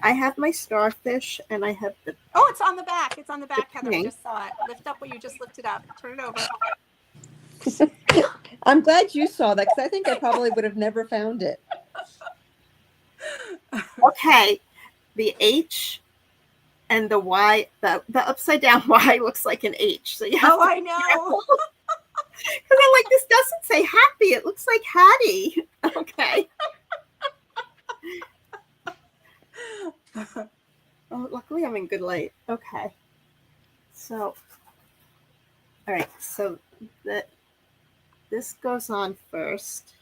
I have my starfish and I have the Oh, it's on the back. It's on the back, Heather. I pink. just saw it. Lift up what you just lifted up. Turn it over. I'm glad you saw that, because I think I probably would have never found it. Okay, the H and the Y, the upside down Y looks like an H. So you have Oh, I know. because I'm like, this doesn't say happy. It looks like Hattie. Okay. Oh, luckily I'm in good light. Okay. So, all right. So this goes on first.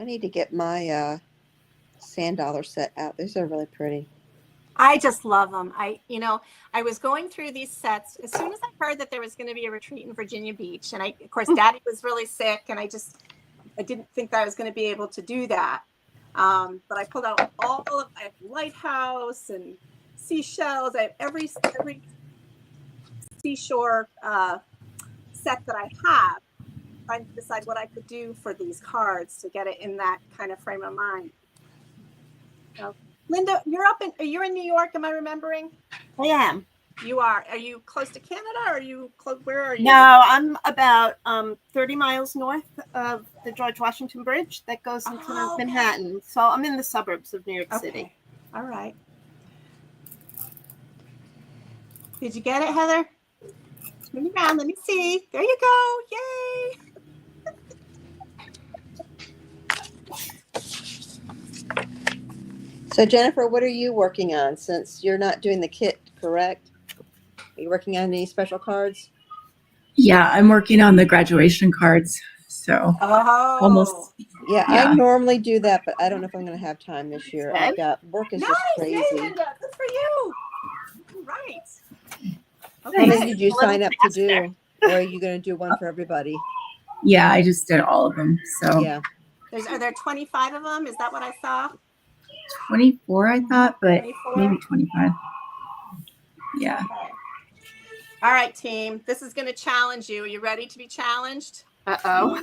I need to get my sand dollar set out. These are really pretty. I just love them. I was going through these sets as soon as I heard that there was going to be a retreat in Virginia Beach, and of course, Daddy was really sick, and I didn't think that I was going to be able to do that. But I pulled out I have lighthouse and seashells. I have every seashore set that I have. Trying to decide what I could do for these cards to get it in that kind of frame of mind. So, Linda, you're in New York, am I remembering? I am. You are. Are you close to Canada? Or are you close? Where are you? No, I'm about 30 miles north of the George Washington Bridge that goes into okay. Manhattan. So I'm in the suburbs of New York Okay. City. All right. Did you get it, Heather? Turn around. Let me see. There you go. Yay. So Jennifer, what are you working on since you're not doing the kit, correct? Are you working on any special cards? Yeah, I'm working on the graduation cards. So Oh. almost. Yeah, Yeah. I normally do that, but I don't know if I'm going to have time this year. I've got work is Nice. just Yay, crazy. Linda. Good for you. All right. How Okay. many did you A little sign up to faster. do? Or are you going to do one for everybody? Yeah, I just did all of them. So Yeah. Are there 25 of them? Is that what I saw? 24, I thought, but 24? maybe 25. Yeah. Okay. All right, team. This is going to challenge you. Are you ready to be challenged? Uh-oh.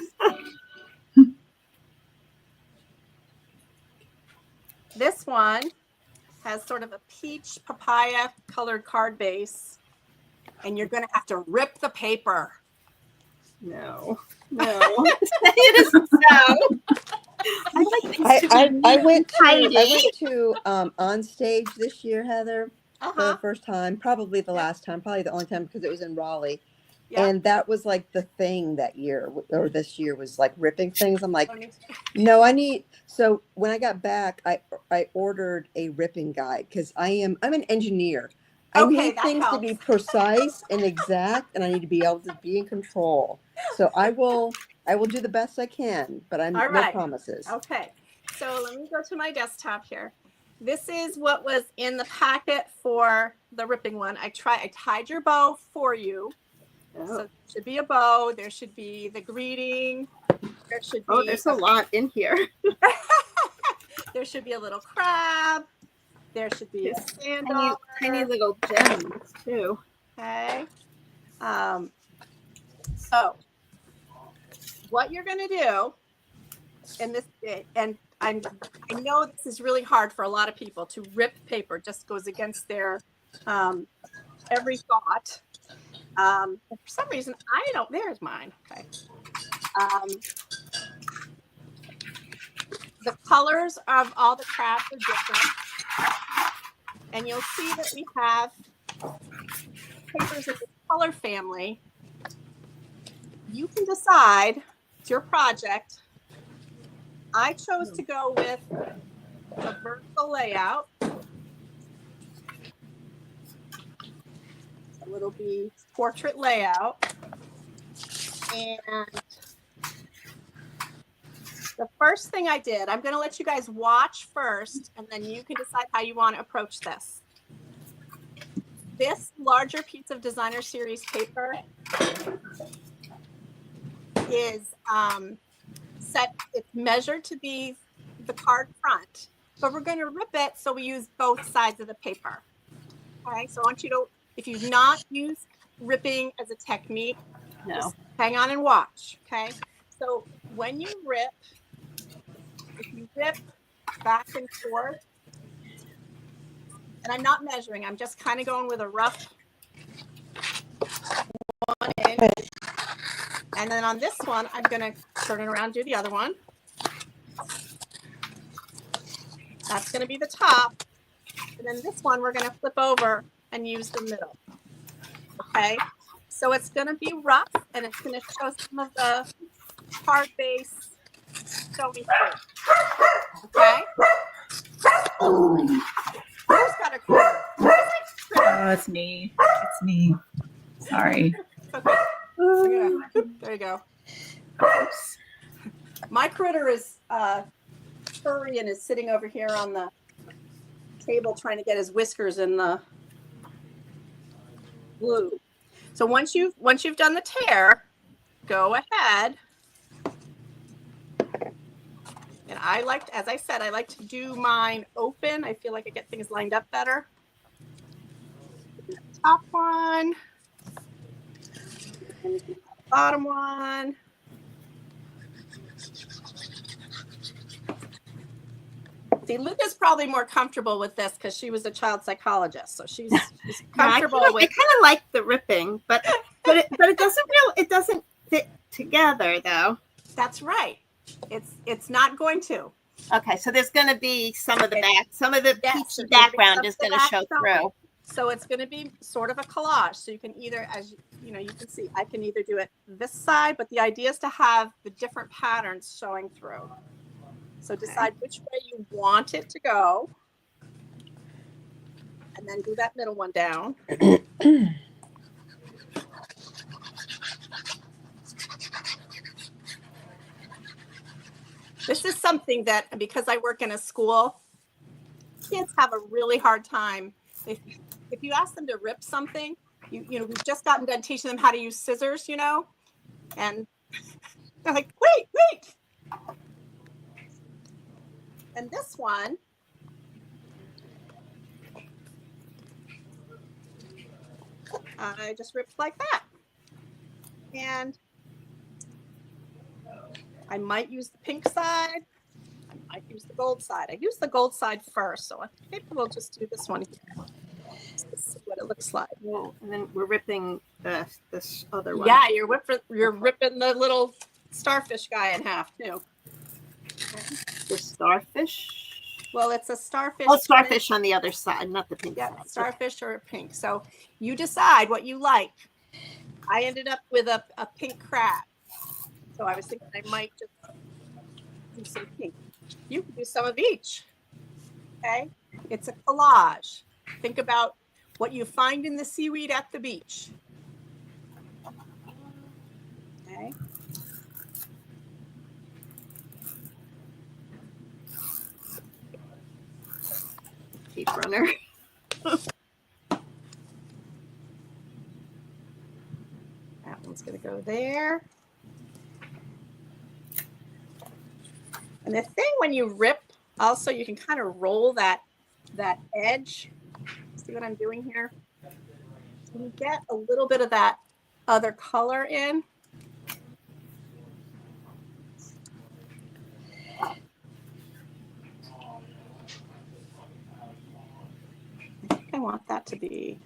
This one has sort of a peach papaya colored card base, and you're going to have to rip the paper. No. It isn't so. I like things to be I went tidy. to on stage this year, Heather, for the Uh-huh. first time, probably the last time, probably the only time because it was in Raleigh. Yeah. And that was like the thing that year or this year was like ripping things. I'm like, no, so when I got back, I ordered a ripping guide because I'm an engineer. I Okay, need that things to be helps. precise and exact, and I need to be able to be in control. So I will do the best I can, but I'm All no right. promises. Okay. So let me go to my desktop here. This is what was in the packet for the ripping one. I tied your bow for you. So there should be a bow. There should be the greeting. There should be There's a lot in here. there should be a little crab. There should be a sand dollar. Tiny little gems too. Okay. So what you're going to do in this, and I know this is really hard for a lot of people to rip paper, just goes against their every thought. For some reason, there's mine. Okay. The colors of all the crabs are different. And you'll see that we have papers in the color family. You can decide, it's your project. I chose to go with a vertical layout. So it'll be portrait layout. And the first thing I did, I'm going to let you guys watch first, and then you can decide how you want to approach this. This larger piece of designer series paper is it's measured to be the card front, but we're going to rip it so we use both sides of the paper. Okay, so I want you to, if you've not used ripping as a technique, just hang on and watch. Okay, so when you rip, if you rip back and forth, and I'm not measuring, I'm just kind of going with a rough 1 inch. And then on this one, I'm going to turn it around, do the other one. That's going to be the top. And then this one, we're going to flip over and use the middle. Okay. So it's going to be rough, and it's going to show some of the card base showing through. Okay. Who's got a quarter? Oh, it's me. It's me. Sorry. Okay. There you go. Oops. My critter is furry and is sitting over here on the table trying to get his whiskers in the glue. So once you've done the tear, go ahead. And I like, as I said, I like to do mine open. I feel like I get things lined up better. Top one, and bottom one. See, Luca's probably more comfortable with this because she was a child psychologist, so she's comfortable I with. kind of like the ripping, but it doesn't fit together though. That's right. It's not going to. Okay, so there's going to be some of the Yes, peachy there's gonna be background some is of the going to show back through. So it's going to be sort of a collage. So you can either, as you know, you can see, I can either do it this side, but the idea is to have the different patterns showing through. So decide which way you want it to go. And then do that middle one down. This is something that, because I work in a school, kids have a really hard time. If you ask them to rip something, you know, we've just gotten done teaching them how to use scissors, you know, and they're like, wait. And this one, I just ripped like that. And I might use the pink side. I might use the gold side. I use the gold side first, so I think we'll just do this one here. Let's see what it looks like. Well, and then we're ripping this other one. Yeah, you're ripping the little starfish guy in half too. The starfish. Well, it's a starfish. Oh, starfish on the other side, not the pink Yeah, side. starfish or a pink. So you decide what you like. I ended up with a pink crab. So I was thinking I might just do some pink. You can do some of each. Okay. It's a collage. Think about what you find in the seaweed at the beach. Okay. Keep runner. That one's going to go there. And the thing when you rip, also you can kind of roll that edge. See what I'm doing here? So you get a little bit of that other color in. I think I want that to be.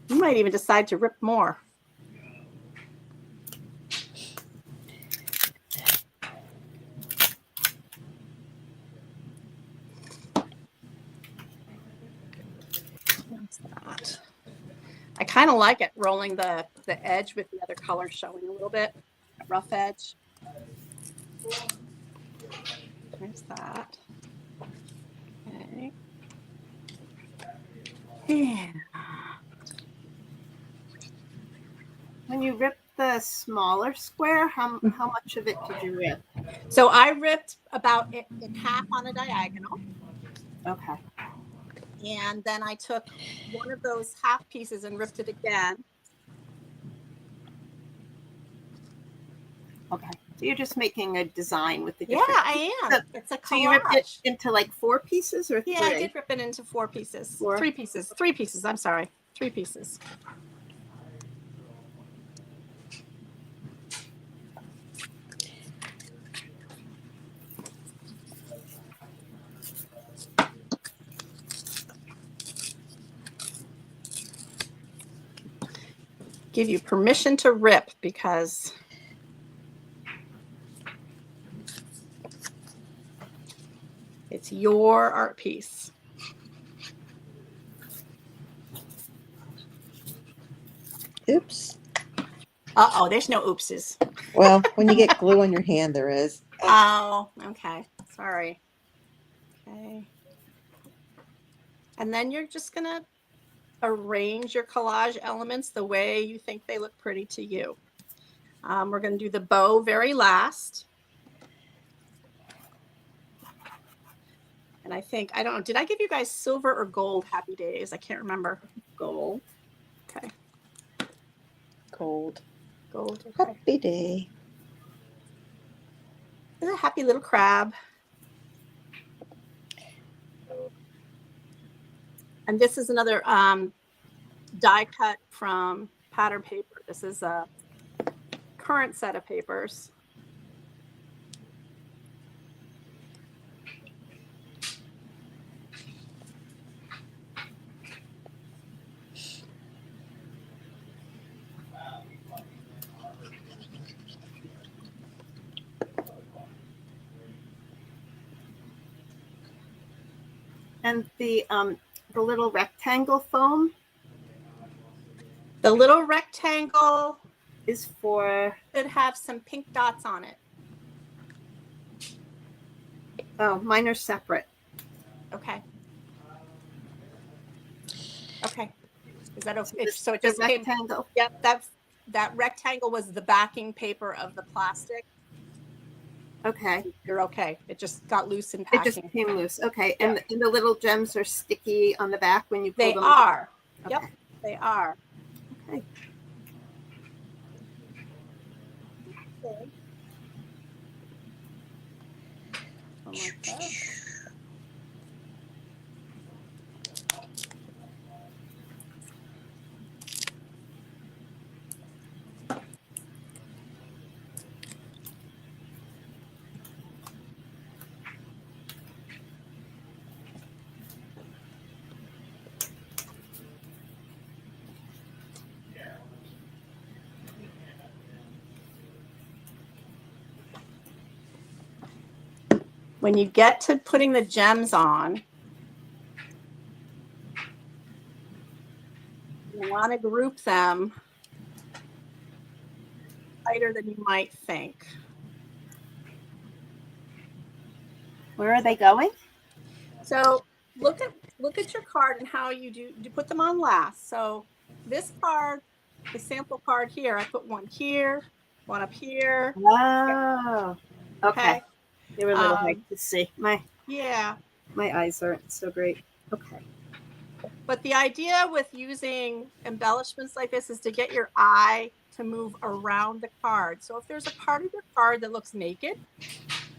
You might even decide to rip more. I kind of like it rolling the edge with the other color showing a little bit, rough edge. There's that. Okay. Yeah. When you rip the smaller square, how much of it did you rip? So I ripped about it in half on a diagonal. Okay. And then I took one of those half pieces and ripped it again. Okay. So you're just making a design with the Yeah, different. I am. So, It's a collage. so you ripped it into like 4 pieces or 3? Yeah, I did rip it into 4 pieces. 4? 3 pieces. 3 pieces. I'm sorry. 3 pieces. Give you permission to rip because it's your art piece. Oops. Uh-oh, there's no oopses. Well, when you get glue on your hand, there is. Oh, okay. Sorry. Okay. And then you're just going to arrange your collage elements the way you think they look pretty to you. We're going to do the bow very last. And I think, I don't know, did I give you guys silver or gold happy days? I can't remember. Gold. Okay, Gold. gold. Okay. Happy day. There's a happy little crab. And this is another die cut from pattern paper. This is a current set of papers. And the little rectangle foam The little rectangle is for, should have some pink dots on it. oh, mine are separate. Okay. Okay. Is that okay? The- So it The just came. rectangle. Yep. That rectangle was the backing paper of the plastic. Okay. You're okay. It just got loose in It packing. just came loose. Okay. And the little gems are sticky on the back when you pull They them. are. Okay. Yep. They are. Okay. Okay. Something like that. When you get to putting the gems on, you want to group them tighter than you might think. Where are they going? So look at your card and how you put them on last. So this card, the sample card here, I put one here, one up here. Oh. Okay. They were a little hard to see. Yeah. My eyes aren't so great. Okay. But the idea with using embellishments like this is to get your eye to move around the card. So if there's a part of your card that looks naked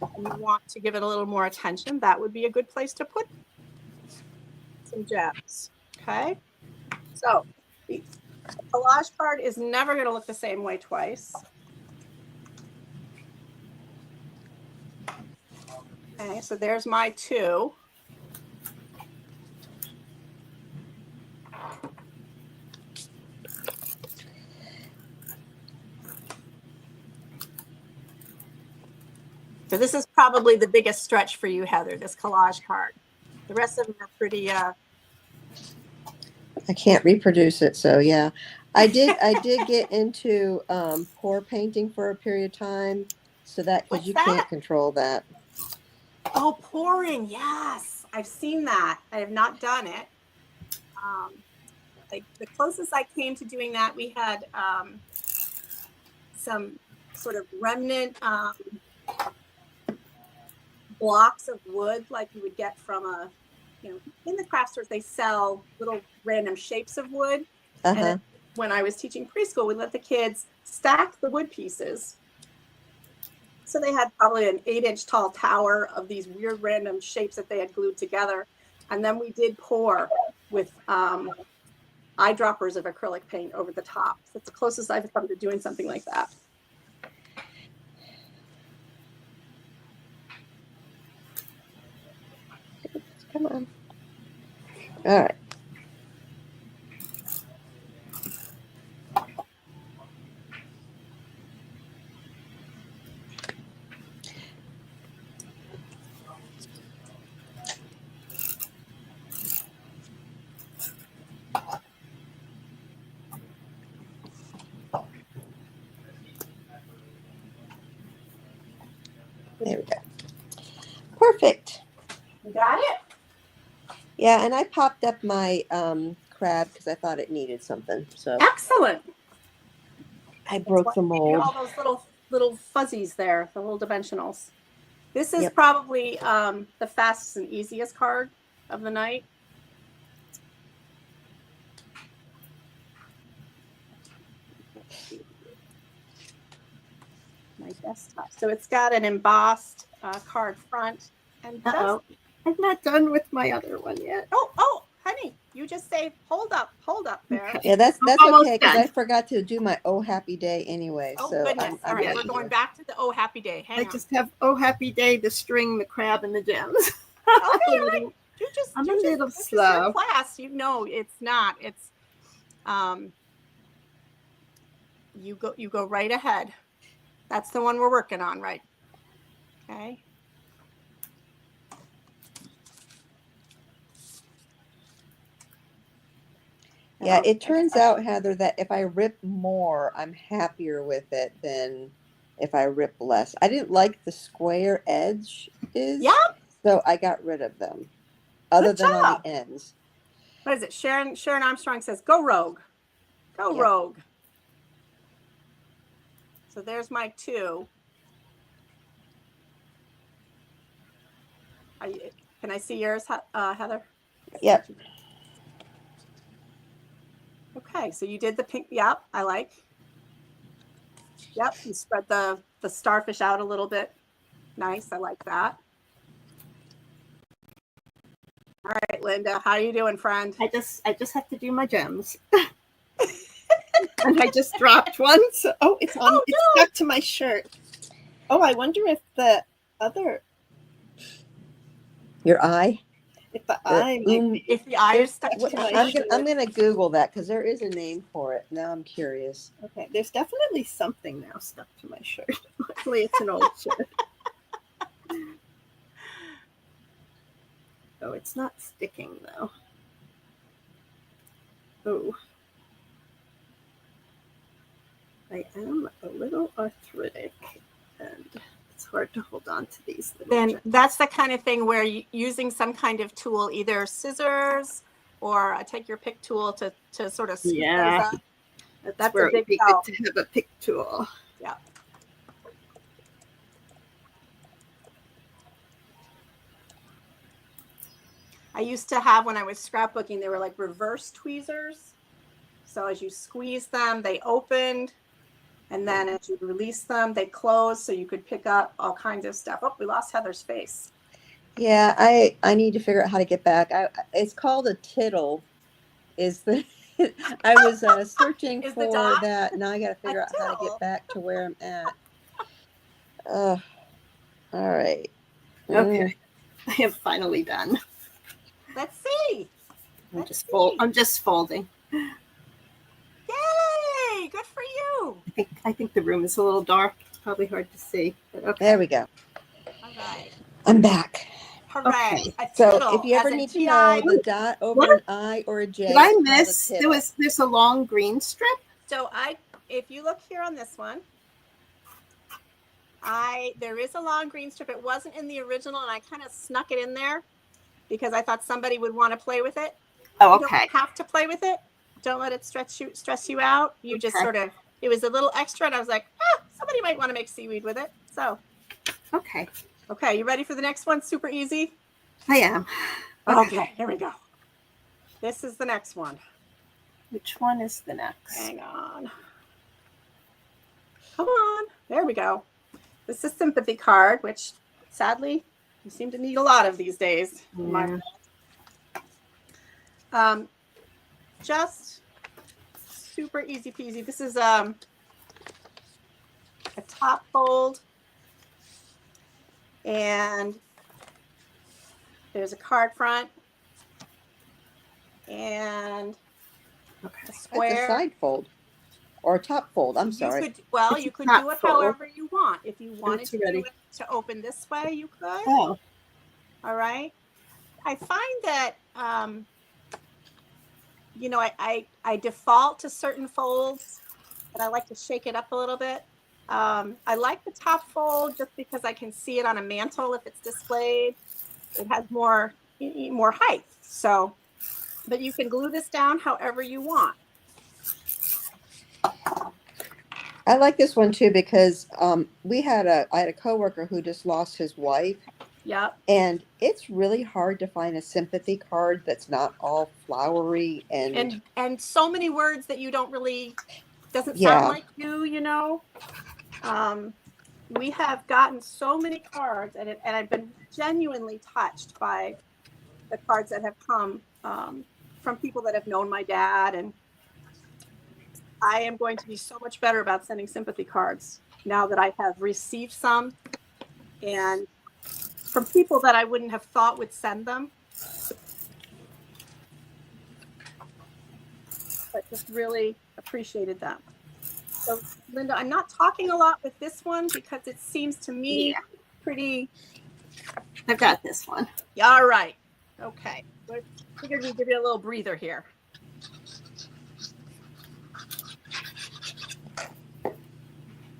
and you want to give it a little more attention, that would be a good place to put some gems. Okay. So the collage card is never going to look the same way twice. Okay, so there's my two. So this is probably the biggest stretch for you, Heather, this collage card. The rest of them are pretty, I can't reproduce it, so yeah. I did get into pour painting for a period of time, so that because What's you that? can't control that. oh, pouring. Yes, I've seen that. I have not done it. Like the closest I came to doing that, we had some sort of remnant blocks of wood like you would get from a, in the craft stores, they sell little random shapes of wood. And when I was teaching preschool, we let the kids stack the wood pieces. So they had probably an 8-inch tall tower of these weird random shapes that they had glued together. And then we did pour with eyedroppers of acrylic paint over the top. That's the closest I've come to doing something like that. Come on. All right. There we go. Perfect. You got it? Yeah, and I popped up my crab because I thought it needed something. So Excellent. I That's broke why the I gave you mold. all those little fuzzies there, the little dimensionals. This is Yep. probably the fastest and easiest card of the night. My desktop. So it's got an embossed card front. And just, Uh-oh. I'm not done with my other one yet. oh, honey, you just say, hold up there. Okay. Yeah, that's almost okay because done. I forgot to do my Oh Happy Day anyway. Oh, so goodness. All right, ready we're going here. back to the Oh Happy Day. I Hang on. just have Oh Happy Day, the string, the crab, and the gems. Okay, all right. I'm a little This is slow. your class. You know, it's not. It's you go right ahead. That's the one we're working on, right? Okay. Yeah, Oh, it turns out, Heather, that if I rip more, I'm happier with it than if I rip less. I didn't like the square edge is, Yeah. so I got rid of them. Other Good than on job. the ends. What is it? Sharon Armstrong says, "Go rogue, go Yep. rogue." So there's my 2. Can I see yours, Heather? Yep. Okay, so you did the pink. Yep, I like. Yep, you spread the starfish out a little bit. Nice, I like that. All right, Linda, how are you doing, friend? I just have to do my gems. And I just dropped one. So it's on. Oh, It's stuck to my shirt. Oh, I wonder if the other, Your eye. if the eye might If the eye is stuck What- to my my I'm gonna Google that because there is a name for it. Now I'm curious. Okay, there's definitely something now stuck to my shirt. Hopefully it's an old shirt. Oh, it's not sticking though. Oh. I am a little arthritic and it's hard to hold on to these little then gems. that's the kind of thing where using some kind of tool, either scissors or take your pick tool to sort of scoop Yeah. those up. That's a where it big would be help. good to have a pick tool. Yeah. I used to have, when I was scrapbooking, they were like reverse tweezers. So as you squeeze them, they opened. And then as you release them, they closed. So you could pick up all kinds of stuff. Oh, we lost Heather's face. Yeah, I need to figure out how to get back. It's called a tittle. Is the I was searching Is the for dot? that. Now I got to figure A out how to tittle. get back to where I'm at. All right. Okay. I am finally done. Let's see. I'm just folding. Yay! Good for you. I think the room is a little dark. It's probably hard to see. But okay. There we go. All right. I'm back. Hooray. Okay. A So tittle, if you ever as in need to TI. know the dot over What? an I or a J, Did I it's called a miss? tittle. There's a long green strip. So if you look here on this one, there is a long green strip. It wasn't in the original, and I kind of snuck it in there because I thought somebody would want to play with it. Oh, You okay. don't have to play with it. Don't let it stress you out. You just Okay. sort of, it was a little extra, and I was like, somebody might want to make seaweed with it. So, Okay. okay, you ready for the next one? Super easy. I am. Okay, here we go. This is the next one. Which one is the next? Hang on. Come on. There we go. This is sympathy card, which sadly you seem to need a lot of these days. in my Yeah. world. Just super easy peasy. This is a top fold, and there's a card front and Okay. a That's a square. side fold or a top fold. I'm sorry. You It's a could top do it fold. however you want. If you wanted It's to ready. do it to open this way, you could. Oh. All right. I find that, I default to certain folds, but I like to shake it up a little bit. I like the top fold just because I can see it on a mantle if it's displayed. It has more height. So, but you can glue this down however you want. I like this one too because I had a coworker who just lost his wife, Yep. and it's really hard to find a sympathy card that's not all flowery And so many words that you don't really doesn't Yeah. sound like you know. We have gotten so many cards, and I've been genuinely touched by the cards that have come from people that have known my dad, and I am going to be so much better about sending sympathy cards now that I have received some, and from people that I wouldn't have thought would send them, but just really appreciated them. So, Linda, I'm not talking a lot with this one because it seems to me pretty. I've got this one. Yeah, all right. Okay. I figured we'd give you a little breather here.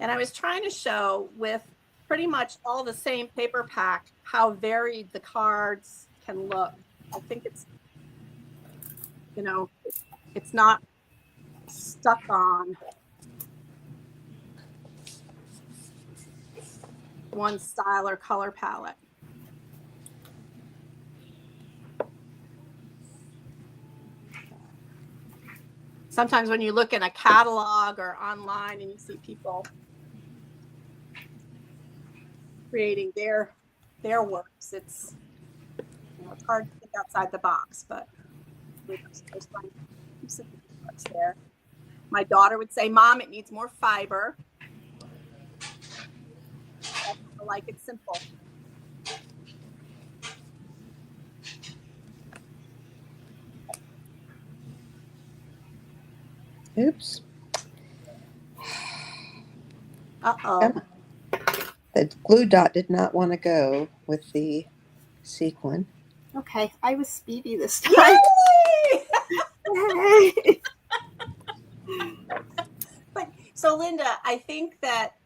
And I was trying to show with pretty much all the same paper pack how varied the cards can look. I think it's, you know, it's not stuck on one style or color palette. Sometimes when you look in a catalog or online and you see people creating their works, it's, you know, it's hard to think outside the box, but there's some parts there. My daughter would say, "Mom, it needs more fiber." I like it simple. oops. Uh-oh. The glue dot did not want to go with the sequin. Okay, I was speedy this time. But so Linda, I think that,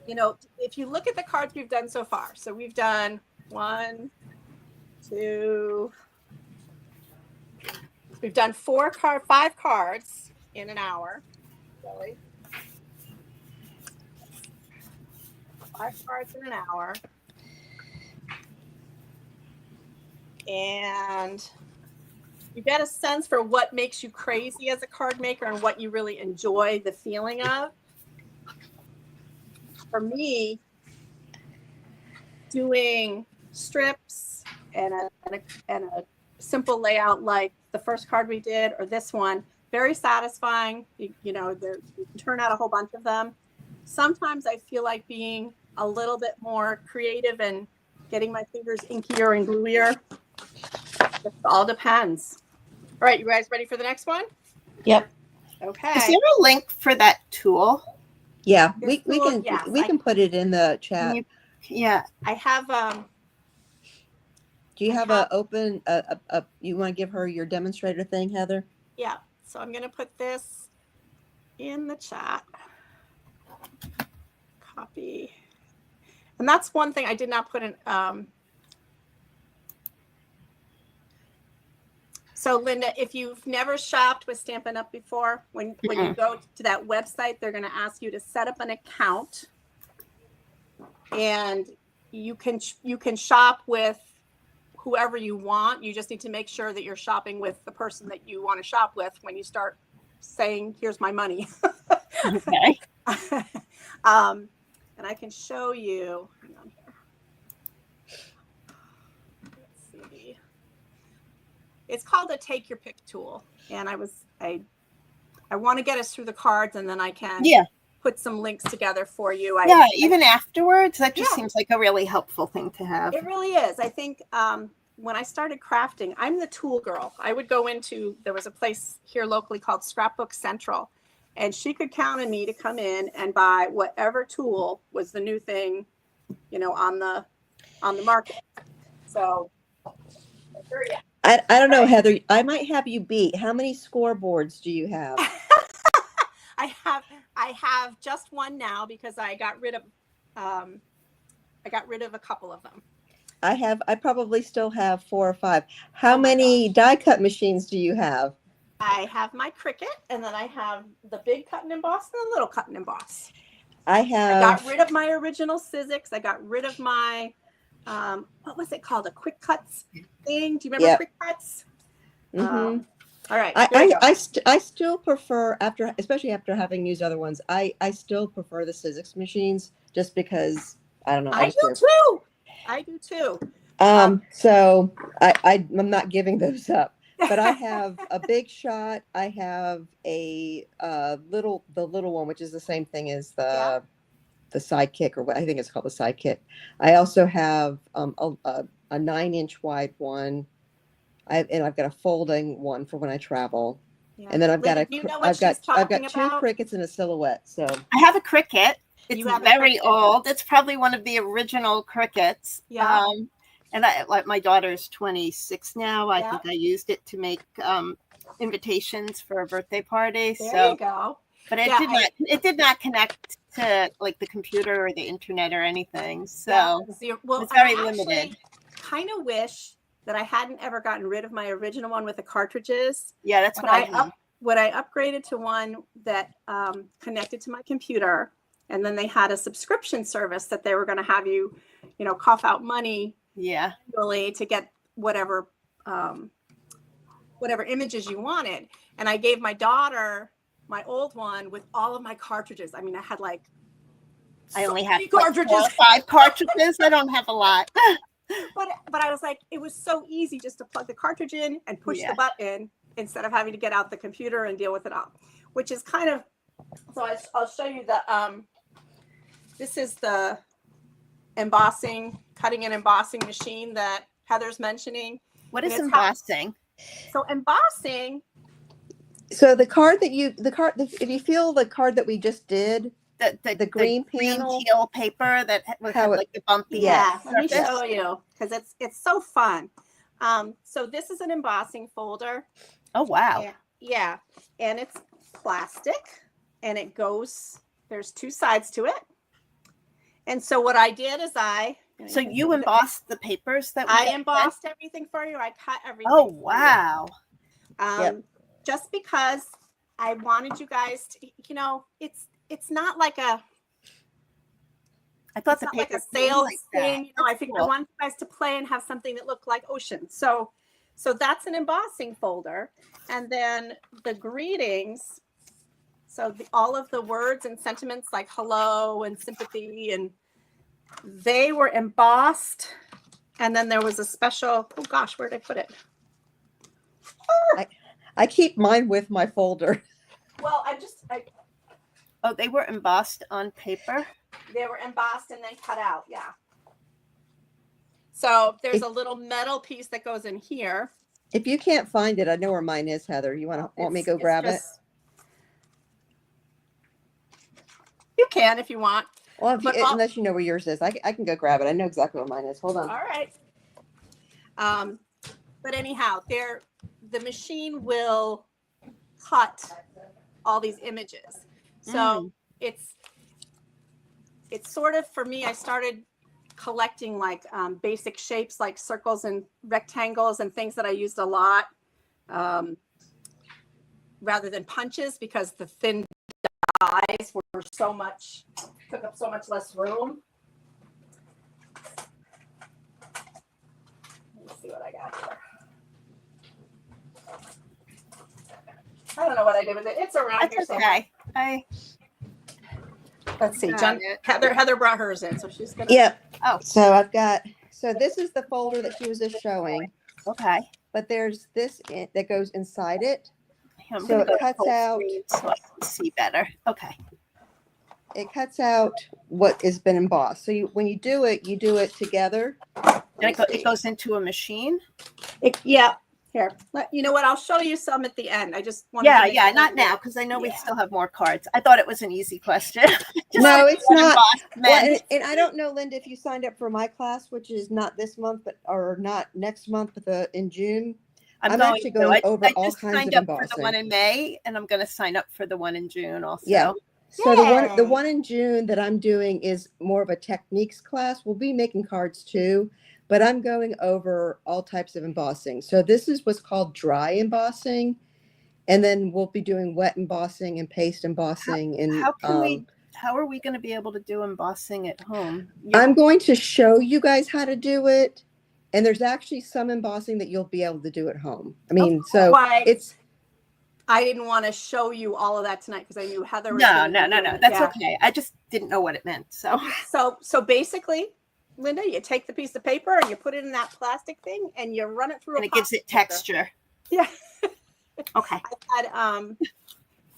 you know, if you look at the cards we've done so far, so we've done 1, 2, we've done 5 cards in an hour. Really. 5 cards in an hour. And you get a sense for what makes you crazy as a card maker and what you really enjoy the feeling of. For me, doing strips and a simple layout like the first card we did or this one, very satisfying. You know, you can turn out a whole bunch of them. Sometimes I feel like being a little bit more creative and getting my fingers inkier and gluier. It all depends. All right, you guys ready for the next one? Yep. Okay. Is there a link for that tool? Yeah, This we tool, can yes, we can put it in the chat. Yeah. I have Do you I have have- a open you want to give her your demonstrator thing, Heather? yeah, so I'm gonna put this in the chat. Copy. And that's one thing I did not put in. So Linda, if you've never shopped with Stampin' Up before, when you go to that website, they're gonna ask you to set up an account, and you can shop with whoever you want. You just need to make sure that you're shopping with the person that you want to shop with when you start saying, "Here's my money." Okay. And I can show you. Hang on here. Let's see. It's called a take your pick tool, and I want to get us through the cards, and then I can put some links together for you. Even afterwards, that just Yeah. seems like a really helpful thing to have. It really is. I think when I started crafting, I'm the tool girl. I would go there was a place here locally called Scrapbook Central, and she could count on me to come in and buy whatever tool was the new thing, you know, on the market. So, yeah. I don't know, Heather. I might have you beat. How many scoreboards do you have? I have just one now because I got rid of a couple of them. I probably still have 4 or 5. How many die cut machines do you have? I have my Cricut, and then I have the big cut and emboss and the little cut and emboss. I I have. got rid of my original Sizzix. I got rid of my, what was it called? A quick cuts thing. Do you remember Yep. quick cuts? Mhm. All right. There you go. I still prefer especially after having used other ones. I still prefer the Sizzix machines just because I don't know. I just do too. I do too. So I'm not giving those up. But I have a Big Shot. I have a the little one, which is the same thing as the Sidekick, or what I think it's called, the Sidekick. I also have a 9-inch wide one. I've got a folding one for when I travel, Yeah. and then I've got Linda, do you know what I've got she's talking two about? Cricuts and a Silhouette. So I have a Cricut. It's You have a very Cricut. old. It's probably one of the original Cricuts. Yeah. And like my daughter's 26 now. I Yeah. think I used it to make invitations for a birthday party. There So, you go. but it Yeah, did not connect to like the computer or the internet or anything. So Yeah. Well, it's very I actually limited. kind of wish that I hadn't ever gotten rid of my original one with the cartridges. Yeah, that's what I did. When I upgraded to one that connected to my computer, and then they had a subscription service that they were going to have you, cough out money Yeah. annually to get whatever images you wanted. And I gave my daughter my old one with all of my cartridges. I mean, I had like I only so have many like cartridges. 4 or 5 cartridges. I don't have a lot. But I was like, it was so easy just to plug the cartridge in and push Yeah. the button instead of having to get out the computer and deal with it all, which is kind of, so I'll show you this is the cutting and embossing machine that Heather's mentioning. What And is it's embossing? So embossing, the card if you feel the card that we just did, the green panel, teal paper that would have like the bumpy. yeah, let me surface. show you because it's so fun. So this is an embossing folder. Oh wow. Yeah, and it's plastic, and there's 2 sides to it. And so what I did is So you embossed the papers that I embossed everything for you. I cut everything. Oh for you. wow. Yep. Just because I wanted you guys to, it's not like I thought it's the not like paper a sales like that. thing. I figured I cool. wanted you guys to play and have something that looked like ocean. So that's an embossing folder. And then the greetings. So all of the words and sentiments like hello and sympathy, and they were embossed. And then there was a special, oh gosh, where did I put it? I keep mine with my folder. Well, Oh, they were embossed on paper. they were embossed and then cut out. Yeah. So there's a little metal piece that goes in here. If you can't find it, I know where mine is, Heather. You want me to go grab it? You can if you want. Well, But unless you know where yours is, I can go grab it. I know exactly where mine is. Hold on. All right. But anyhow, the machine will cut all these images. So it's sort of, for me, I started collecting like basic shapes like circles and rectangles and things that I used a lot rather than punches, because the thin dies took up so much less room. Let me see what I got here. I don't know what I did with it. It's around here That's somewhere. okay. Let's see. Got it. Heather brought hers in, so she's gonna. Yep. Oh. So this is the folder that she was just showing, Okay. but there's this that goes inside it. I'm So gonna it go cuts full out- screen so I can see better. Okay. It cuts out what has been embossed. So when you do it together. And it goes into a machine. Yeah. Here. You know what? I'll show you some at the end. I just want. Yeah. Not now because I know we Yeah. still have more cards. I thought it was an easy question. No, it's not. Well, Well, and I don't know, Linda, if you signed up for my class, which is not this month, or not next month, but in June. I'm actually going over I all just kinds signed of up for the embossing. one in May, and I'm going to sign up for the one in June also. Yeah. So the Yay. one in June that I'm doing is more of a techniques class. We'll be making cards too, but I'm going over all types of embossing. So this is what's called dry embossing. And then we'll be doing wet embossing and paste embossing. And How are we going to be able to do embossing at home? I'm going to show you guys how to do it. And there's actually some embossing that you'll be able to do at home. I mean, so Why? it's, I didn't want to show you all of that tonight because I knew Heather was No. gonna be doing it. That's Yeah. okay. I just didn't know what it meant. So So basically, Linda, you take the piece of paper and you put it in that plastic thing and you run it through and a it gives it plastic filter. texture. Yeah. Okay.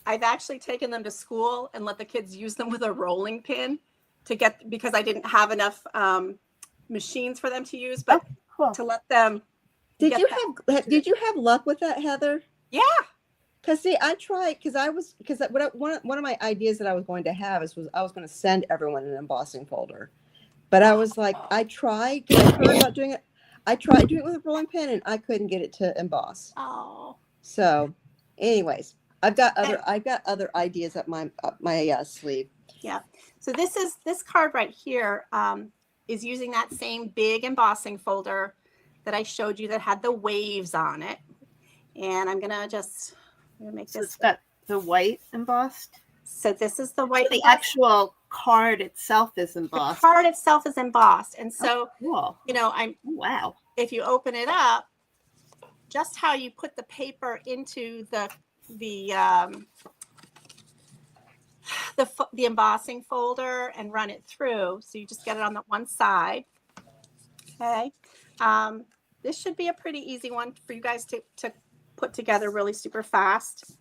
I've actually taken them to school and let the kids use them with a rolling pin because I didn't have enough machines for them to use, but Cool. to let them. did get you that- have, did you have luck with that, Heather? Yeah. Cause see, I tried, one of my ideas that I was going to have was I was going to send everyone an embossing folder, but I was like, I tried, cause I heard about doing it. I tried doing it with a rolling pin and I couldn't get it to emboss. Oh. So anyways, I've got other ideas up my sleeve. So this card right here is using that same big embossing folder that I showed you that had the waves on it. And I'm gonna make So this. it's got the white embossed. So this is the white. So the embossed. actual card itself is The embossed. card itself is embossed. And so, Cool. Wow. if you open it up, just how you put the paper into the embossing folder and run it through. So you just get it on the one side. Okay. This should be a pretty easy one for you guys to put together really super fast.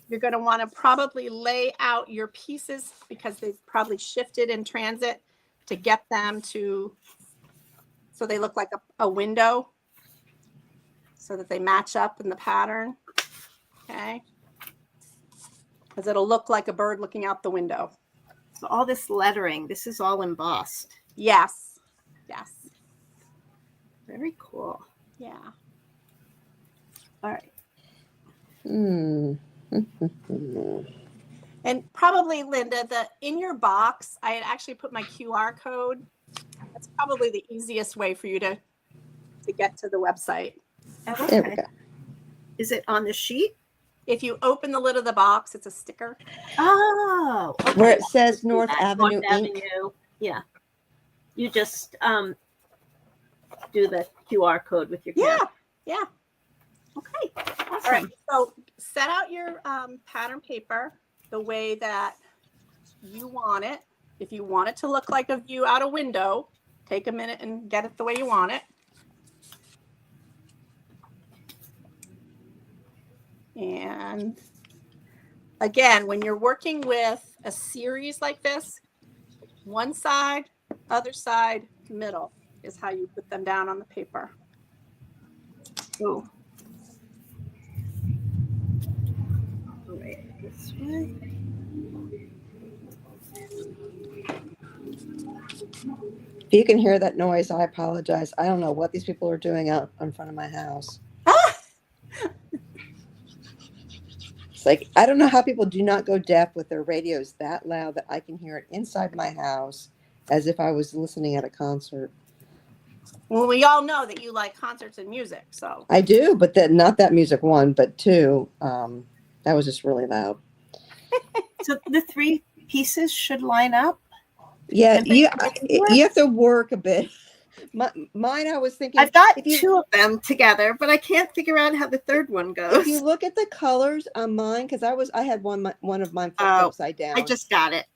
You're going to want to probably lay out your pieces because they've probably shifted in transit to get them so they look like a window so that they match up in the pattern. Okay. Because it'll look like a bird looking out the window. So all this lettering, this is all embossed. Yes. Yes. Very cool. Yeah. All right. And probably, Linda, in your box, I had actually put my QR code. That's probably the easiest way for you to get to the website. There we go. Is it on the sheet? If you open the lid of the box, it's a sticker. Oh, okay. Where it says North That, Avenue North Inc. Avenue. Yeah. You just do the QR code with your Yeah. camera. Yeah. Okay. Awesome. All right. So set out your pattern paper the way that you want it. If you want it to look like a view out a window, take a minute and get it the way you want it. And again, when you're working with a series like this, one side, other side, middle is how you put them down on the paper. Ooh. Right, this way. If you can hear that noise, I apologize. I don't know what these people are doing out in front of my house. It's like, I don't know how people do not go deaf with their radios that loud that I can hear it inside my house as if I was listening at a concert. Well, we all know that you like concerts and music, so. I do, but not that music, one, but two, that was just really loud. So the three pieces should line up. Yeah, And they- you have to work a bit. Mine, I was thinking. I've got if you- two of them together, but I can't figure out how the third one If goes. you look at the colors on mine, because I had one of mine flipped Oh, upside down. I just got it.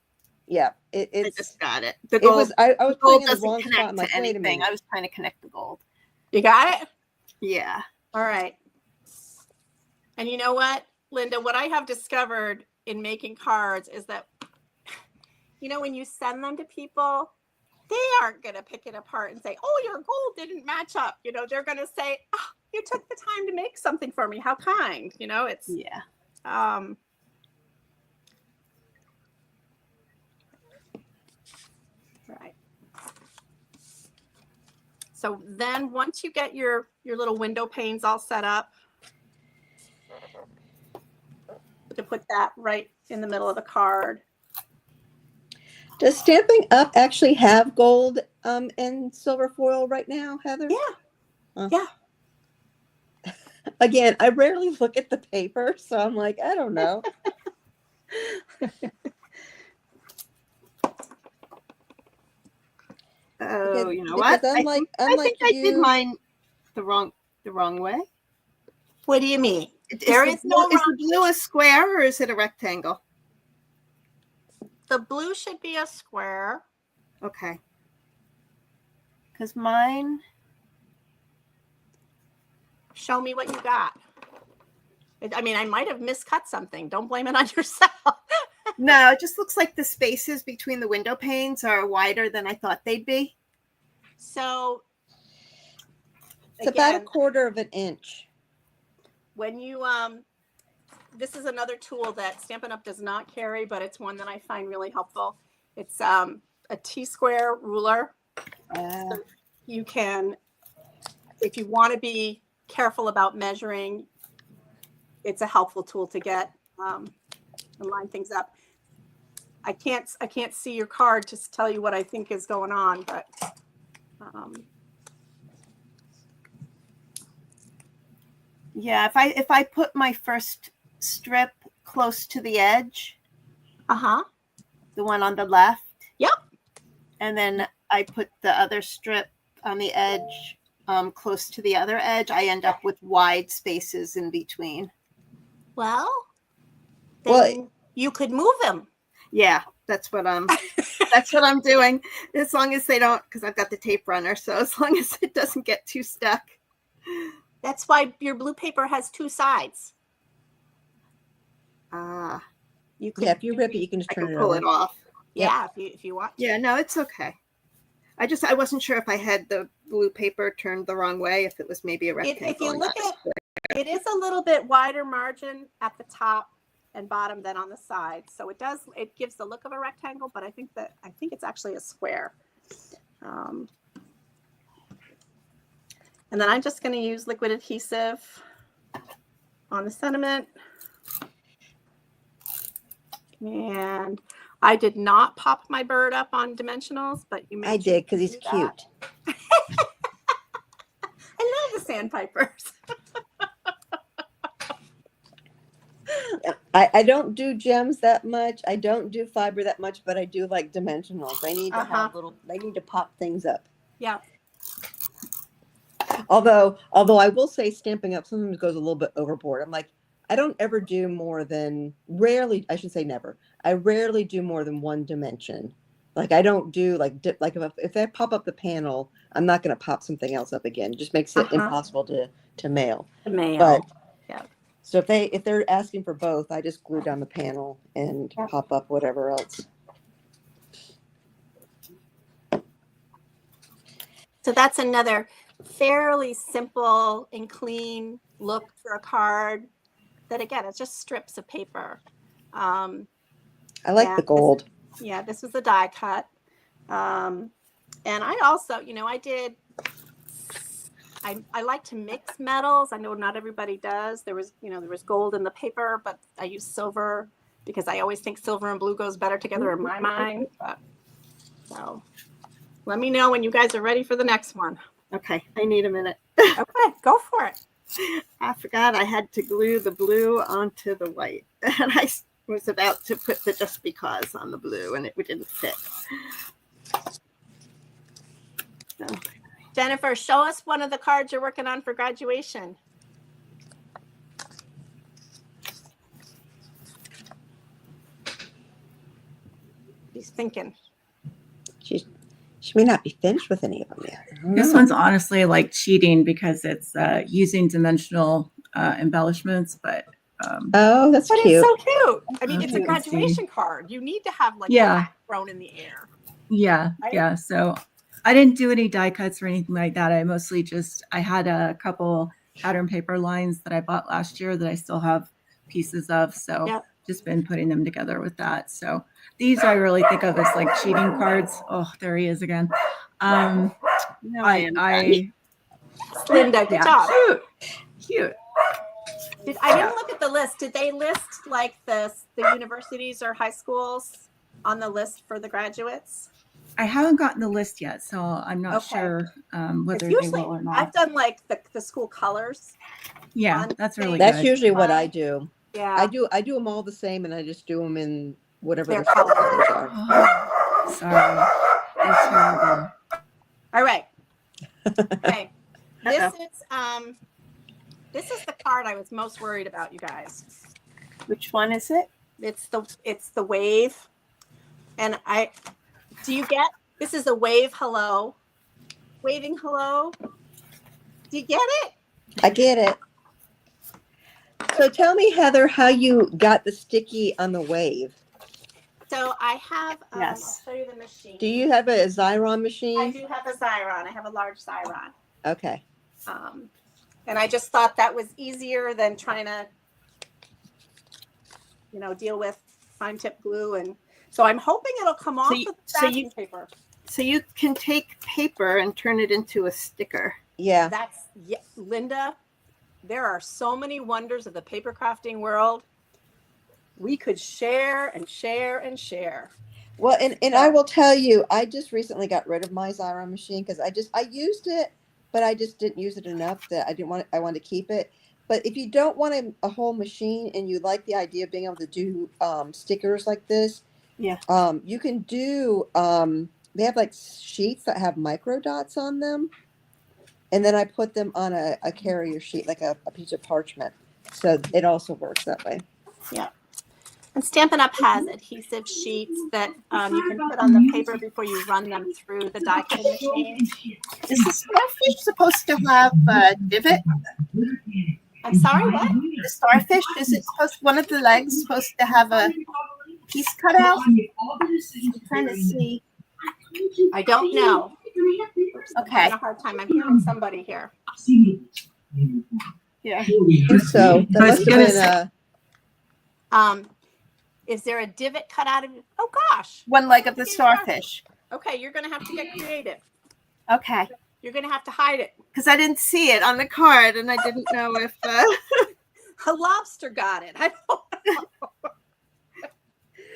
Yeah, I it's. just got it. The It gold, was. I was the gold putting in the doesn't wrong spot. connect I'm to like, wait a anything. minute. I was trying to connect the gold. You got it? Yeah. All right. And you know what, Linda, what I have discovered in making cards is that, when you send them to people, they aren't going to pick it apart and say, oh, your gold didn't match up. They're going to say, oh, you took the time to make something for me. How kind. It's, Yeah. right. So then once you get your little window panes all set up, to put that right in the middle of the card. Does Stampin' Up actually have gold and silver foil right now, Heather? Yeah. Huh. Yeah. Again, I rarely look at the paper, so I'm like, I don't know. Oh, you know Because what? I think I did you, mine the wrong way. What do you mean? Is There the is no blue, is the blue a square or is it a rectangle? The blue should be a square. Okay. Because mine, Show me what you got. I mean, I might have miscut something. Don't blame it on yourself. no, it just looks like the spaces between the window panes are wider than I thought they'd be. So it's about a again, quarter of an inch. when you this is another tool that Stampin' Up! Does not carry, but it's one that I find really helpful. It's a T-square ruler. So you can, if you want to be careful about measuring, it's a helpful tool to get and line things up. I can't see your card to tell you what I think is going on, but yeah, if I put my first strip close to the edge, the one on the left, yep, and then I put the other strip on the edge close to the other edge, I end up with wide spaces in between. well, Well, you could move them. Yeah, that's what I'm doing. As long as they don't, because I've got the tape runner, so as long as it doesn't get too stuck. That's why your blue paper has two sides. You could, yeah, if you rip it, you can just I turn can it pull over. it off. yeah, if you want to. Yeah, no, it's okay. I wasn't sure if I had the blue paper turned the wrong way, if it was maybe a rectangle. If you or look not. at it, is a little bit wider margin at the top and bottom than on the side. So it gives the look of a rectangle, but I think it's actually a square. And then I'm just going to use liquid adhesive on the sentiment. And I did not pop my bird up on dimensionals, but you may. I did because he's do that. cute. I love the sandpipers. I don't do gems that much. I don't do fiber that much, but I do like dimensionals. They need to have they need to pop things up. Yeah. Although I will say Stampin' Up! Sometimes goes a little bit overboard. I'm like, I don't ever do more than I should say never. I rarely do more than one dimension. Like I don't do like if I pop up the panel, I'm not going to pop something else up again. It just makes it impossible to mail. But yeah. So if they're asking for both, I just glue down the panel and pop up whatever else. So that's another fairly simple and clean look for a card that, again, it's just strips of paper. I like the gold. This was a die cut. And I also, I like to mix metals. I know not everybody does. There was gold in the paper, but I used silver because I always think silver and blue goes better together in my mind. So let me know when you guys are ready for the next one. Okay, I need a minute. Okay, go for it. I forgot I had to glue the blue onto the white. And I was about to put the just because on the blue and it didn't fit. So. Jennifer, show us one of the cards you're working on for graduation. He's thinking. She may not be finished with any of them yet. This one's honestly like cheating because it's using dimensional embellishments, but oh, that's but cute. It's so cute. I mean, Okay, it's a let's see. graduation card. You need to have like Yeah. thrown in the air. Yeah, Right? yeah. So I didn't do any die cuts or anything like that. I mostly I had a couple pattern paper lines that I bought last year that I still have pieces of. So Yep. just been putting them together with that. So these I really think of as like cheating cards. Oh, there he is again. No, I Linda, good job. Cute. I didn't look at the list. Did they list like the universities or high schools on the list for the graduates? I haven't gotten the list yet, so I'm not Okay. sure whether they Usually, will or not. I've done like the school colors. Yeah, on that's really That's good. usually what I Fine. do. Yeah, I do them all the same, and I just do them in whatever Their the colors color. are. Oh, sorry. That's terrible. all right. Okay. Uh-oh. This is the card I was most worried about, you guys. Which one is it? It's the wave. And do you get, this is a wave hello. Waving hello. Do you get it? I get it. So tell me, Heather, how you got the sticky on the wave. So I have, Yes. I'll show you the machine. Do you have a Xyron I machine? do have a Xyron. I have a large Xyron. Okay. And I just thought that was easier than trying to, deal with fine tip glue. And so I'm hoping it'll come off with packing paper. So you can take paper and turn it into a sticker. Yeah. Linda, there are so many wonders of the paper crafting world. We could share and share and share. Well, and I will tell you, I just recently got rid of my Xyron machine because I used it, but I just didn't use it enough that I wanted to keep it. But if you don't want a whole machine and you like the idea of being able to do stickers like this, Yeah. You can do, they have like sheets that have micro dots on them. And then I put them on a carrier sheet, like a piece of parchment. So it also works that way. Yeah. And Stampin' Up! Has adhesive sheets that you can put on the paper before you run them through the die cutting machine. Is the starfish supposed to have a divot? I'm sorry, what? The starfish, is it one of the legs supposed to have a piece cut out? I'm trying to see. I don't know. Oops, I'm Okay. having a hard time. I'm hearing somebody here. Yeah. So that I was must have gonna been Is there a divot cut out of it? Oh gosh. One leg of the starfish. Okay, you're gonna have to get creative. Okay. You're gonna have to hide it. Because I didn't see it on the card and I didn't know if A lobster got it. I don't know.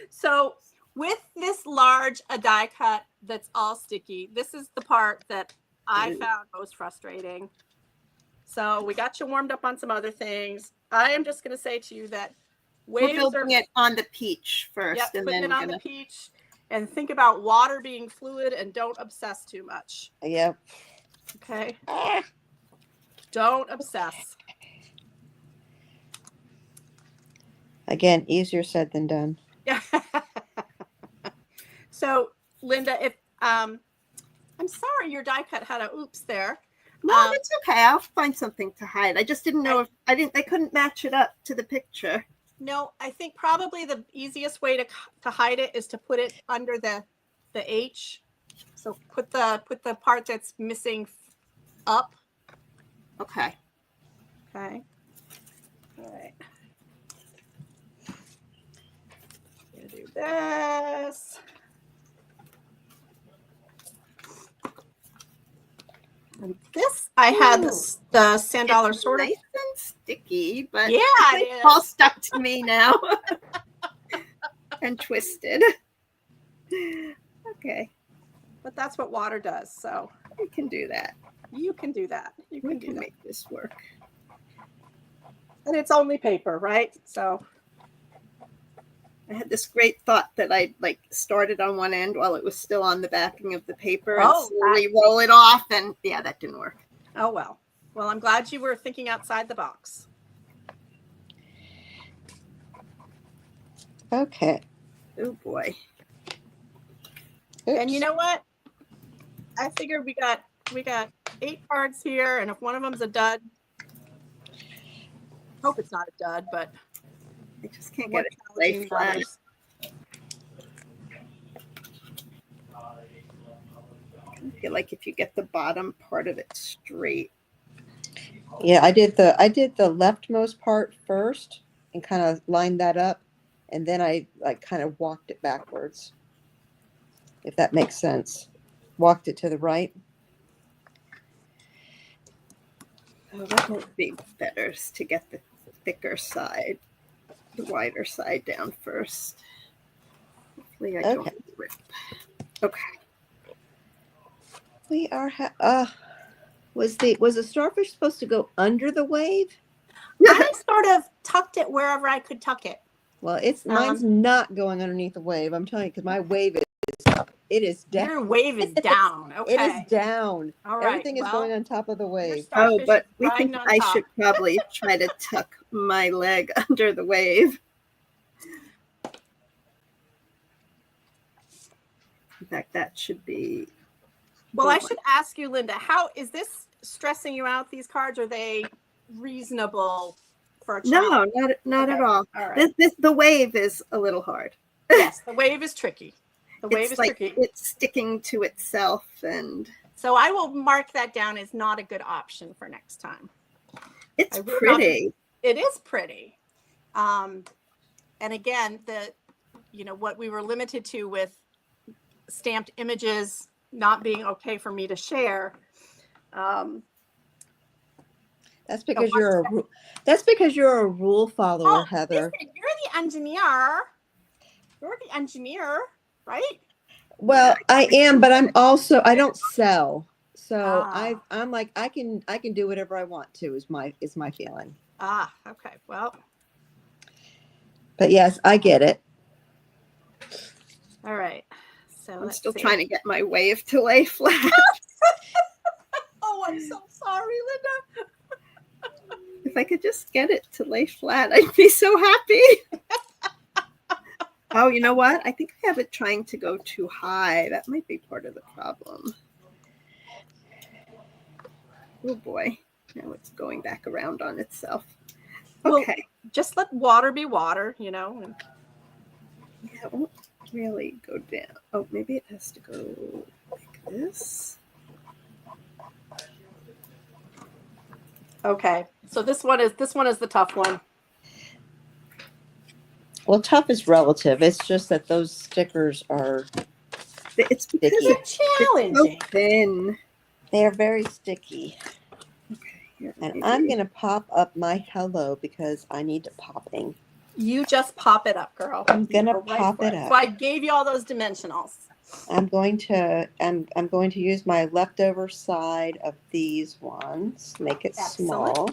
So with this large a die cut that's all sticky, this is the part that I found most frustrating. So we got you warmed up on some other things. I am just going to say to you that we're waves building it on the peach first. Yep, and putting then it on the peach, and think about water being fluid and don't obsess too much. yeah. Okay. Don't obsess. Again, easier said than done. Yeah. So, Linda, if I'm sorry your die cut had a oops there. No, that's okay. I'll find something to hide. I just didn't know if I couldn't match it up to the picture. No, I think probably the easiest way to hide it is to put it under the H. So put the part that's missing up. Okay. Okay. All right. Gonna do this. And this I had the sand dollar It's sort of. nice and sticky, but Yeah, it's all stuck to me now and twisted. Okay, But that's what water does. So we can do that. you can do that. You We can do can that. make this work. And it's only paper, right? So I had this great thought that I'd started on one end while it was still on the backing of the paper and Oh, slowly roll it off, and yeah, that didn't work. oh well. Well, I'm glad you were thinking outside the box. Okay. Oh boy. And Oops. you know what? I figured we got 8 cards here, and if one of them's a dud, hope it's not a dud, but I just can't more get it to lay challenging than flat. others. I feel like if you get the bottom part of it straight. Yeah, I did the leftmost part first and kind of lined that up, and then I kind of walked it backwards. If that makes sense. Walked it to the right. Oh, that might be better to get the thicker side, the wider side down first. Hopefully I don't Okay. rip. Okay. We are was the starfish supposed to go under the wave? I sort of tucked it wherever I could tuck it. Well, mine's not going underneath the wave. I'm telling you, because my wave is up. It is down. Your wave is down. Okay. It is down. All right. Everything is going on top of the wave. Oh, starfish but is we riding think on I top. should probably try to tuck my leg under the wave. In fact, that should be. Well, I should ask you, Linda, how is this stressing you out? These cards, are they reasonable for a child? No, not at Okay. all. All right. The wave is a little hard. Yes, the wave is tricky. The wave It's is like tricky. it's sticking to itself, and So I will mark that down as not a good option for next time. it's I will not- pretty. It is pretty. And again, what we were limited to with stamped images not being okay for me to share. That's because you're a rule follower, Heather. Listen, you're the engineer. You're the engineer, right? Well, I am, but I don't sell. So Ah. I'm like, I can do whatever I want to is my feeling. Ah, okay. Well, But yes, I get it. all right. So I'm let's still see. trying to get my wave to lay flat. Oh, I'm so sorry, Linda. If I could just get it to lay flat, I'd be so happy. Oh, you know what? I think I have it trying to go too high. That might be part of the problem. Oh boy. Now it's going back around on itself. Well, Okay. Just let water be water, and Yeah, it won't really go down. Oh, maybe it has to go like this. okay. So this one is the tough one. Well, tough is relative. It's just that those stickers are It's because Sticky. it's so Challenging. thin. very sticky. Okay. Here, And maybe. I'm gonna pop up my hello because I need to popping. You just pop it up, girl. I'm gonna Go right pop for it up. So I gave you all those dimensionals. I'm going to use my leftover side of these ones, make it Excellent. small.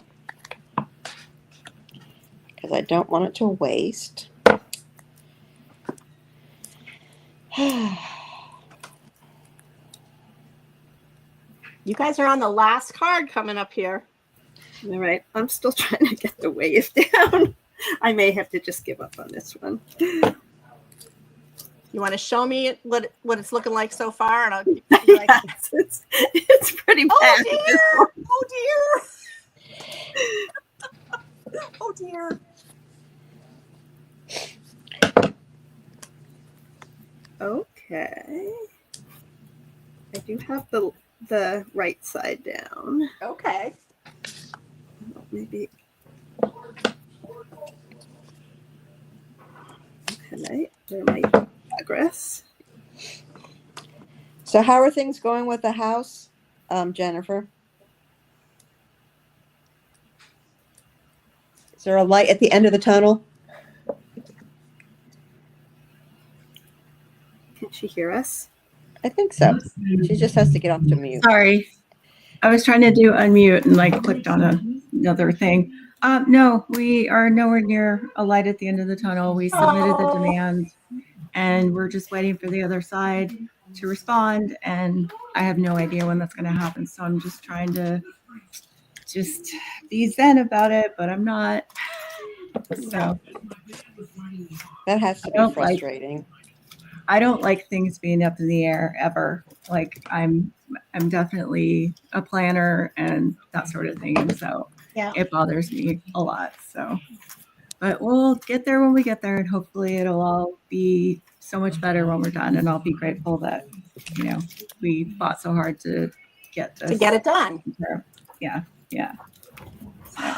Because I don't want it to waste. You guys are on the last card coming up here. All right. I'm still trying to get the wave down. I may have to just give up on this one. You want to show me what it's looking like so far, and I'll be like, Yes, it's pretty bad. oh dear, oh dear, oh dear. Okay. I do have the right side down. Okay. Maybe. Okay. There might be progress. So how are things going with the house, Jennifer? Is there a light at the end of the tunnel? Can she hear us? I think so. She just has to get off to mute. Sorry. I was trying to do unmute and clicked on another thing. No, we are nowhere near a light at the end of the tunnel. We submitted the demand and we're just waiting for the other side to respond. And I have no idea when that's going to happen. So I'm just trying to just be zen about it, but I'm not. So That has to I be don't like- frustrating. I don't like things being up in the air ever. I'm definitely a planner and that sort of thing. And so Yeah. it bothers me a lot. So, but we'll get there when we get there, and hopefully it'll all be so much better when we're done. And I'll be grateful that, we fought so hard to get this. To get it done. Yeah. Yeah. So,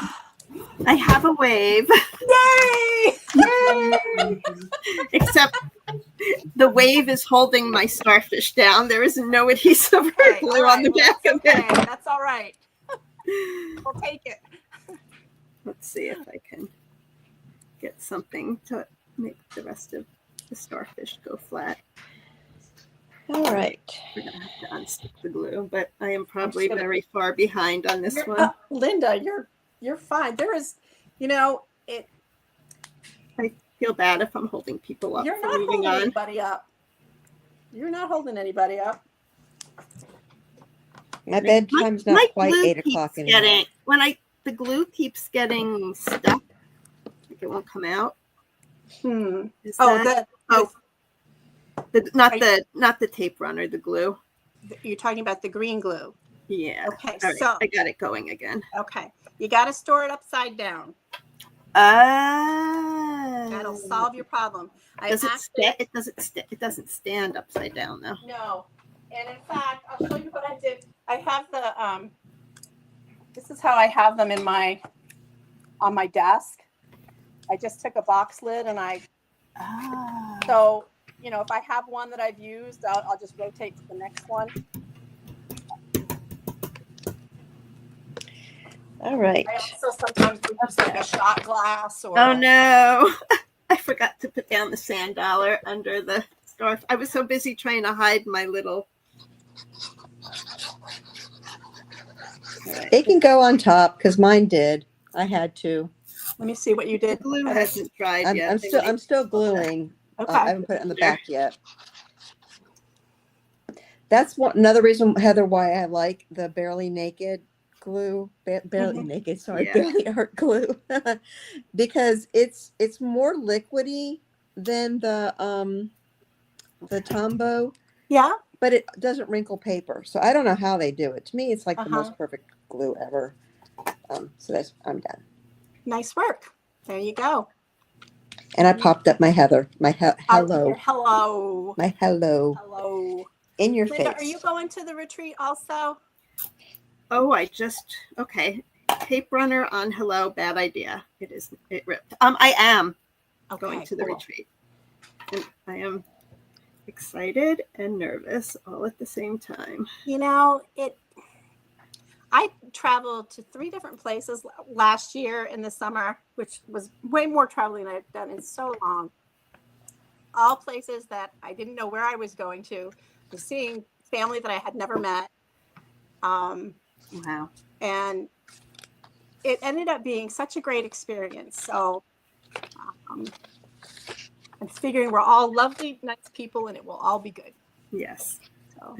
I have a wave, Yay! except the wave is holding my starfish down. There is no adhesive or Okay, glue all on the right, well, back of that's it. okay. That's all right. We'll take it. Let's see if I can get something to make the rest of the starfish go flat. All right. We're gonna have to unstick the glue, but I am probably gonna- very far behind on this You're- one. Linda, you're fine. You know, I feel bad if I'm holding people up. You're for not moving holding on. anybody up. You're not holding anybody up. My bedtime's not My quite glue 8 o'clock keeps anymore. the glue keeps getting stuck. Like it won't come out. Is that, not the tape runner, the glue. You're talking about the green glue. Yeah. Okay, All right, so I got it going again. okay, you got to store it upside down. That'll solve your problem. Does it stick? It doesn't stand upside down though. No, and in fact, I'll show you what I did. I have the this is how I have them on my desk. I just took a box lid and so if I have one that I've used, I'll just rotate to the next one. All right. I also sometimes use like a shot glass or. Oh no! I forgot to put down the sand dollar under the scarf. I was so busy trying to hide my little. It can go on top because mine did. I had to. Let me see what you The did. glue hasn't dried I'm, yet. I'm still gluing. Okay. I haven't put it on the back yet. That's another reason, Heather, why I like the Barely Naked glue. Barely Naked, sorry, Yeah. Barely Art glue, because it's more liquidy than the Tombow, Yeah. but it doesn't wrinkle paper. So I don't know how they do it. To me, it's like the most perfect glue ever. So I'm done. Nice work. There you go. And I popped up my Heather, my hello, Hello. my hello Hello. in your Linda, face. are you going to the retreat also? Oh, okay. Tape runner on hello, bad idea. It ripped. I am going to the retreat. And I am excited and nervous all at the same time. I traveled to 3 different places last year in the summer, which was way more traveling than I've done in so long. All places that I didn't know where I was going to. Was seeing family that I had never met. Wow. And it ended up being such a great experience. So I'm figuring we're all lovely, nice people, and it will all be good. Yes. So.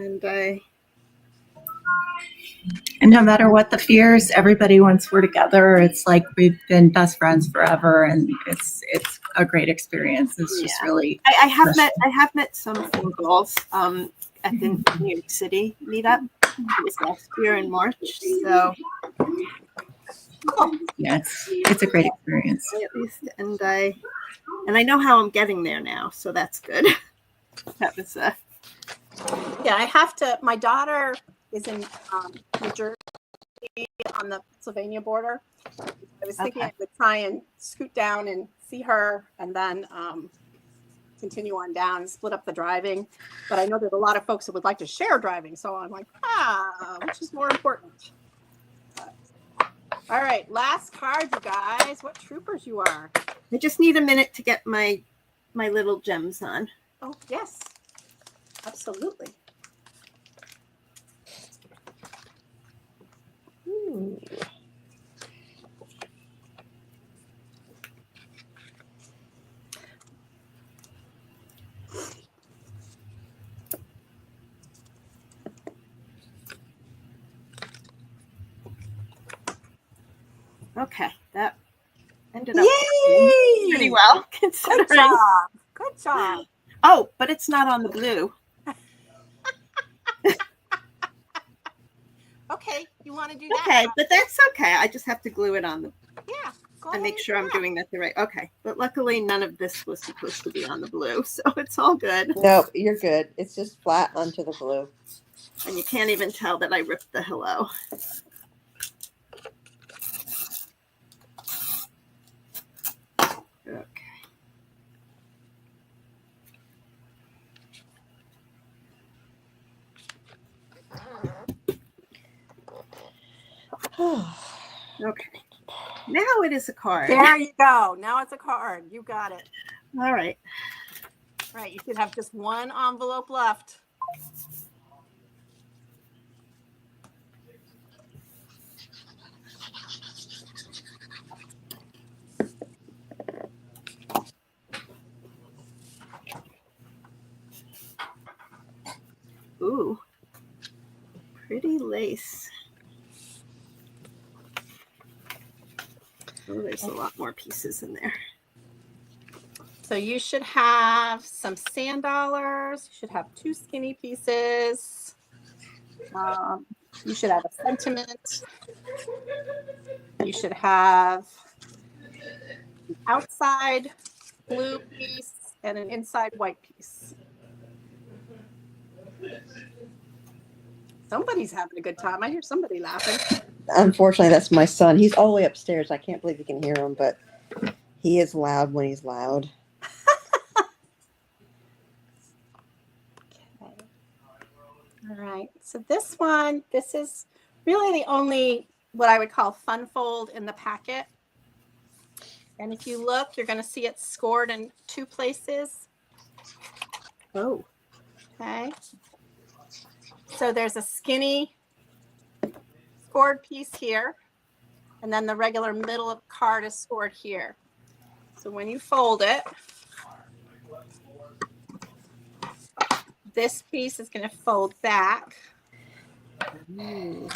And no matter what the fears, everybody, once we're together, it's like we've been best friends forever, and it's a great experience. It's just really. I have met some girls at the New York City meetup. It was last year in March. So yeah, it's a great experience. At least, and I know how I'm getting there now, so that's good. That was yeah. I have to. My daughter is in New Jersey on the Pennsylvania border. I was thinking I would try and scoot down and see her, and then continue on down and split up the driving. But I know there's a lot of folks that would like to share driving, so I'm like, which is more important? All right, last card, you guys. What troopers you are? I just need a minute to get my little gems on. Oh yes, absolutely. Ooh. Okay, that ended up Yay! pretty well Good considering. job. Good job. Oh, but it's not on the glue. Okay, you want to do that? Okay, but that's okay. I just have to glue it on Yeah. Go and ahead make sure do I'm that. doing that the right. Okay, but luckily none of this was supposed to be on the blue, so it's all good. No, you're good. It's just flat onto the glue. And you can't even tell that I ripped the hello. Okay. Okay. Now it is a card. There you go. Now it's a card. You got it. All right. Right. You should have just one envelope left. Ooh, pretty lace. Oh, there's a lot more pieces in there. So you should have some sand dollars. You should have 2 skinny pieces. You should have a sentiment. You should have an outside blue piece and an inside white piece. Somebody's having a good time. I hear somebody laughing. Unfortunately, that's my son. He's all the way upstairs. I can't believe you can hear him, but he is loud when he's loud. Okay. All right. So this one, this is really the only what I would call fun fold in the packet. And if you look, you're going to see it scored in 2 places. Oh, Okay. So there's a skinny scored piece here, and then the regular middle of card is scored here. So when you fold it, this piece is going to fold back. Okay.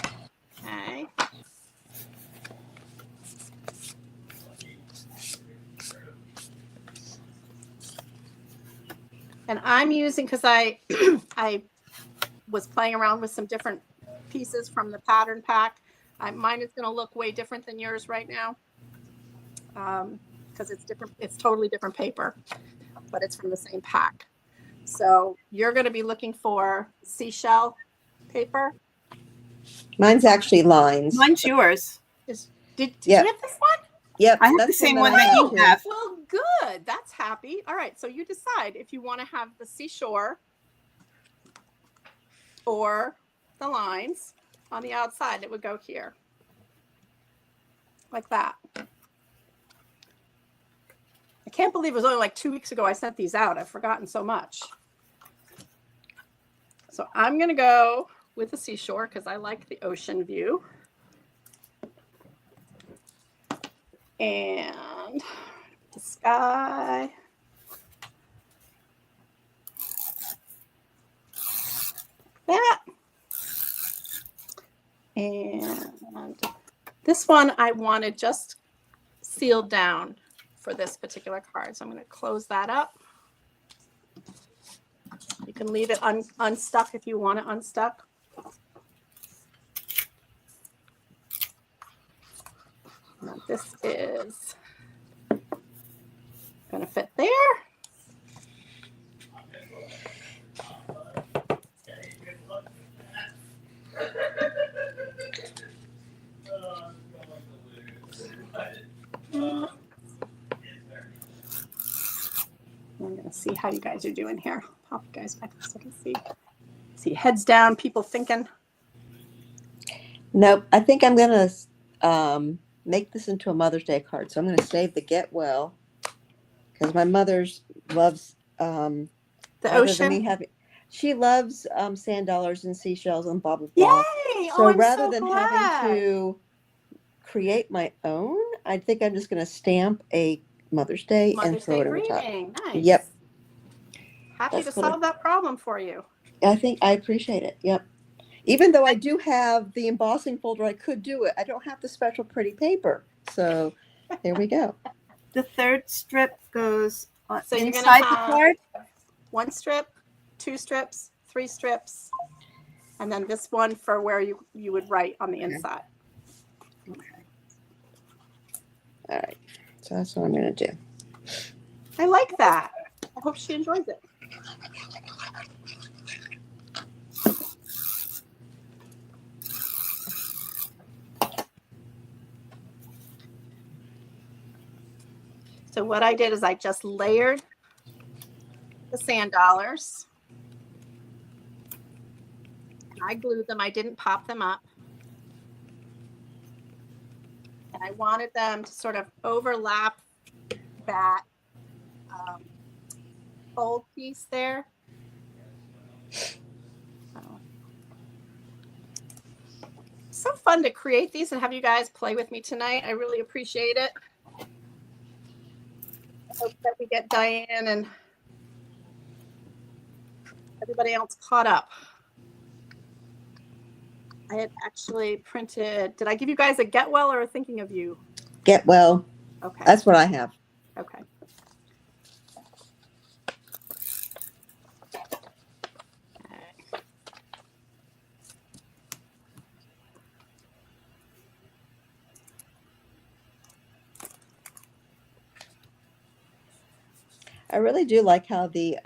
And I'm using, because I was playing around with some different pieces from the pattern pack. Mine is going to look way different than yours right now, because it's different. It's totally different paper, but it's from the same pack. So you're going to be looking for seashell paper. Mine's actually lines. mine's yours. Did Yeah. you have this one? Yep, I have the that's same that one I that you too. have. Well, good. That's happy. All right. So you decide if you want to have the seashore or the lines on the outside. It would go here, like that. I can't believe it was only like 2 weeks ago I sent these out. I've forgotten so much. So I'm going to go with the seashore because I like the ocean view. And the sky. That. And this one I wanted just sealed down for this particular card. So I'm going to close that up. You can leave it unstuck if you want it unstuck. Now this is going to fit there. I'm going to see how you guys are doing here. Pop you guys back so I can see. See, heads down, people thinking. Nope. I think I'm gonna make this into a Mother's Day card. So I'm gonna save the get well because my mother's loves The other than me ocean. having. She loves sand dollars and seashells and blah blah blah. Yay! So I'm rather so than glad. having to create my own, I think I'm just gonna stamp a Mother's Day and Mother's throw Day it over top. greeting. Nice. Yep. Happy That's to what I- solve that problem for you. I think I appreciate it. Yep. Even though I do have the embossing folder, I could do it. I don't have the special pretty paper. So there we go. The third strip goes on So you're gonna inside the have- card. 1 strip, 2 strips, 3 strips, and then this one for where you would write on the inside. All right. So that's what I'm going to do. I like that. I hope she enjoys it. So what I did is I just layered the sand dollars. I glued them. I didn't pop them up. And I wanted them to sort of overlap that fold piece there. So fun to create these and have you guys play with me tonight. I really appreciate it. I hope that we get Diane and everybody else caught up. I had actually printed, did I give you guys a Get Well or a Thinking of You? Get well. Okay, That's what I have. okay. I really do like how the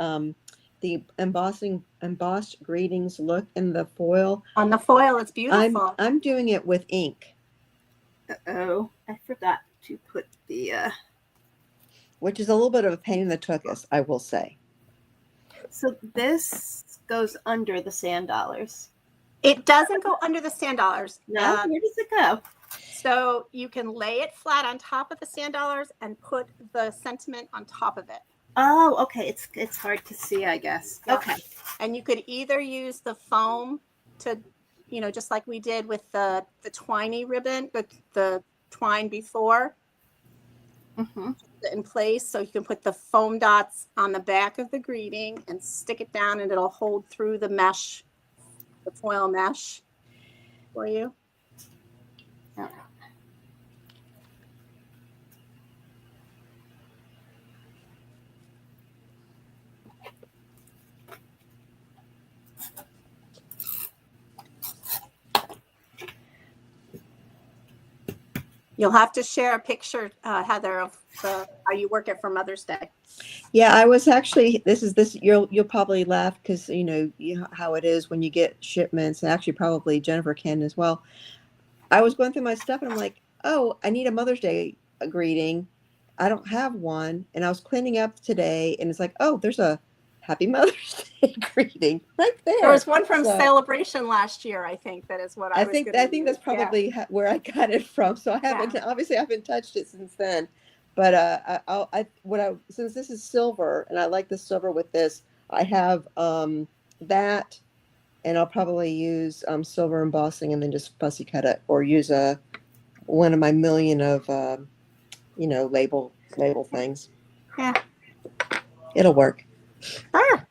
embossed greetings look in the foil. On the foil, it's beautiful. I'm doing it with ink, Uh-oh, I forgot to put the, which is a little bit of a pain in the tuchus, I will say. so this goes under the sand dollars. It doesn't go under the sand dollars. No, where does it go? So you can lay it flat on top of the sand dollars and put the sentiment on top of it. Oh, okay. It's hard to see, I guess. Yeah. Okay. And you could either use the foam to, you know, just like we did with the twiny ribbon, the twine before Mm-hmm. in place. So you can put the foam dots on the back of the greeting and stick it down and it'll hold through the mesh, the foil mesh for you. You'll have to share a picture, Heather, of how you work it for Mother's Day. Yeah, I was actually, you'll probably laugh because you know how it is when you get shipments, and actually probably Jennifer can as well. I was going through my stuff and I'm like, oh, I need a Mother's Day greeting. I don't have one. And I was cleaning up today and it's like, oh, there's a Happy Mother's Day greeting right there. There was one from So, Celebration last year, I think, that is what I was I think gonna that's use. Yeah. probably where I got it from. So I haven't obviously I haven't touched it since then. But since this is silver and I like the silver with this, I have that, and I'll probably use silver embossing and then just fussy cut it, or use one of my million of label things. Yeah. It'll work. Ah.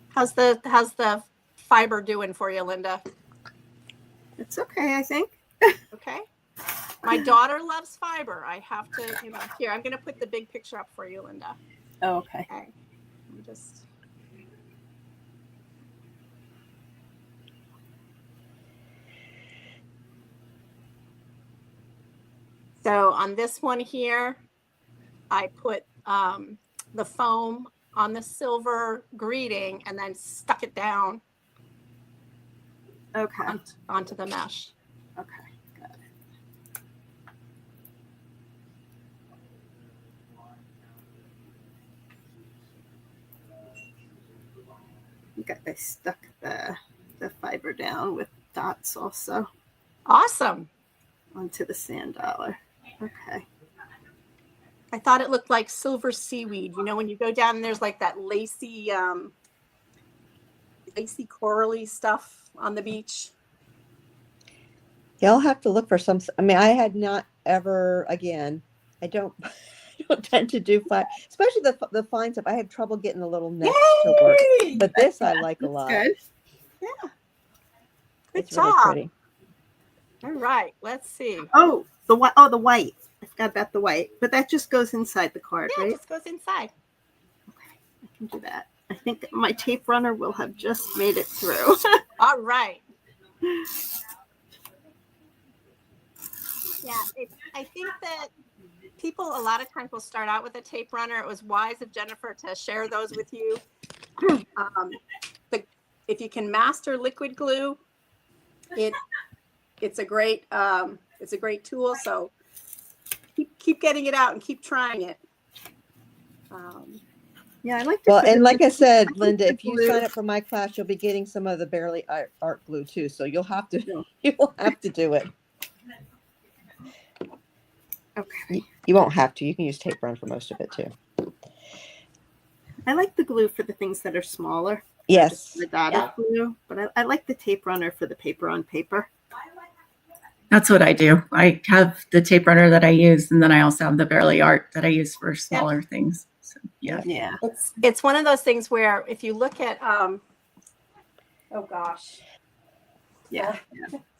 How's the fiber doing for you, Linda? It's okay, I think. Okay. My daughter loves fiber. I have to, here, I'm going to put the big picture up for you, Linda. Oh, okay. Okay. I'm just. So on this one here, I put the foam on the silver greeting and then stuck it down Okay. onto the mesh. Okay. Got it. I stuck the fiber down with dots also Awesome. onto the sand dollar. Okay. I thought it looked like silver seaweed. You know, when you go down and there's like that lacy corally stuff on the beach. Yeah, I'll have to look for some. I mean, I had not ever. Again, I don't tend to do fine, especially the fine stuff. I had trouble getting the little necks to work, Yay! but this I like a lot. Good. Yeah. Good It's job. really pretty. All right. Let's see. Oh, the white. Oh, the white. I forgot about the white, but that just goes inside the card, Yeah, it right? just goes inside. I can do that. I think my tape runner will have just made it through. All right. Yeah, I think that people a lot of times will start out with a tape runner. It was wise of Jennifer to share those with you. If you can master liquid glue, it's a great tool. So keep getting it out and keep trying it. Yeah, I like to. Well, put and it- like I said, think Linda, the if you glue- sign up for my class, you'll be getting some of the Barely Art glue too. So you'll have to do it. Okay. You won't have to. You can use tape run for most of it too. I like the glue for the things that are smaller. Yes. The dotted Yeah. glue, but I like the tape runner for the paper on paper. That's what I do. I have the tape runner that I use, and then I also have the Barely Art that I use for smaller things. So, yeah. Yeah. It's one of those things where if you look at oh gosh, Yeah.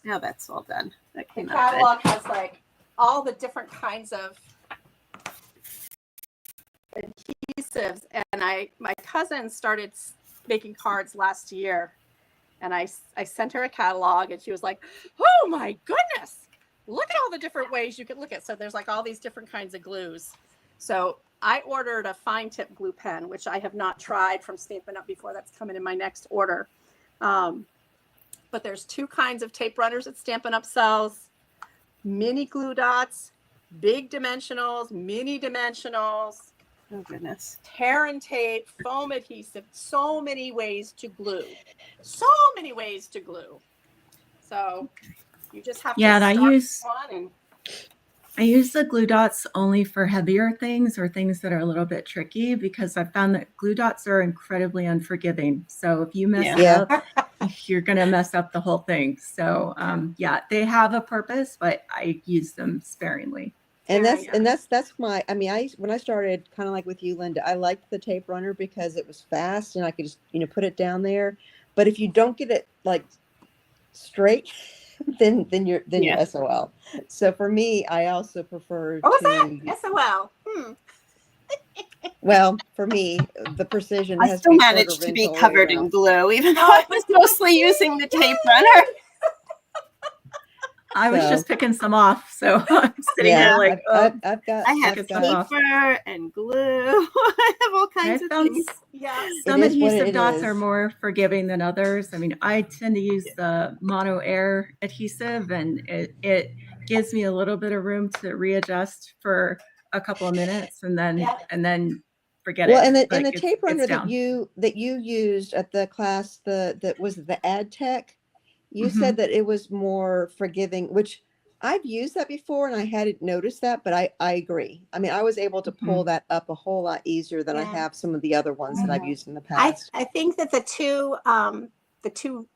Now that's all done. That The came out good. catalog has like all the different kinds of adhesives, and my cousin started making cards last year, and I sent her a catalog, and she was like, "Oh my goodness, look at all the different ways you could look at." So there's like all these different kinds of glues. So I ordered a fine tip glue pen, which I have not tried from Stampin' Up before. That's coming in my next order. But there's two kinds of tape runners that Stampin' Up sells: mini glue dots, big dimensionals, mini dimensionals, Oh goodness. tear and tape, foam adhesive. So many ways to glue. So many ways to glue. So you just have Yeah, and to I start use one and I use the glue dots only for heavier things or things that are a little bit tricky because I found that glue dots are incredibly unforgiving. So if you mess Yeah. it Yeah. up, you're going to mess up the whole thing. So yeah, they have a purpose, but I use them sparingly. And Very that's my, I mean, when I started kind of like with you, Linda, I liked the tape runner because it was fast and I could just, put it down there. But if you don't get it like straight, then you're Yeah. SOL. So for me, I also prefer what was to, that? SOL. well, for me, the precision I has to still be shorter managed to be wrinkle all the way covered in around. glue, even though Oh, I but was you mostly did. using the tape Yay! runner. I was So, just picking some off. So I'm sitting yeah, here like, I've got, I have Picking some off. paper and glue. I have all kinds I of found things. Yes. some It is what adhesive it dots are is. more forgiving than others. I mean, I tend to use the Mono Air adhesive, and it gives me a little bit of room to readjust for a couple of minutes, and then Yeah. forget Well, it. and Like, the tape runner it's that down. you used at the class, that was the Ad Tech, you Mhm. said that it was more forgiving, which I've used that before and I hadn't noticed that, but I agree. I mean, I was able to pull that up a whole lot easier than I Yeah. have some of the other ones that I've Mhm. used in the I past. think that the two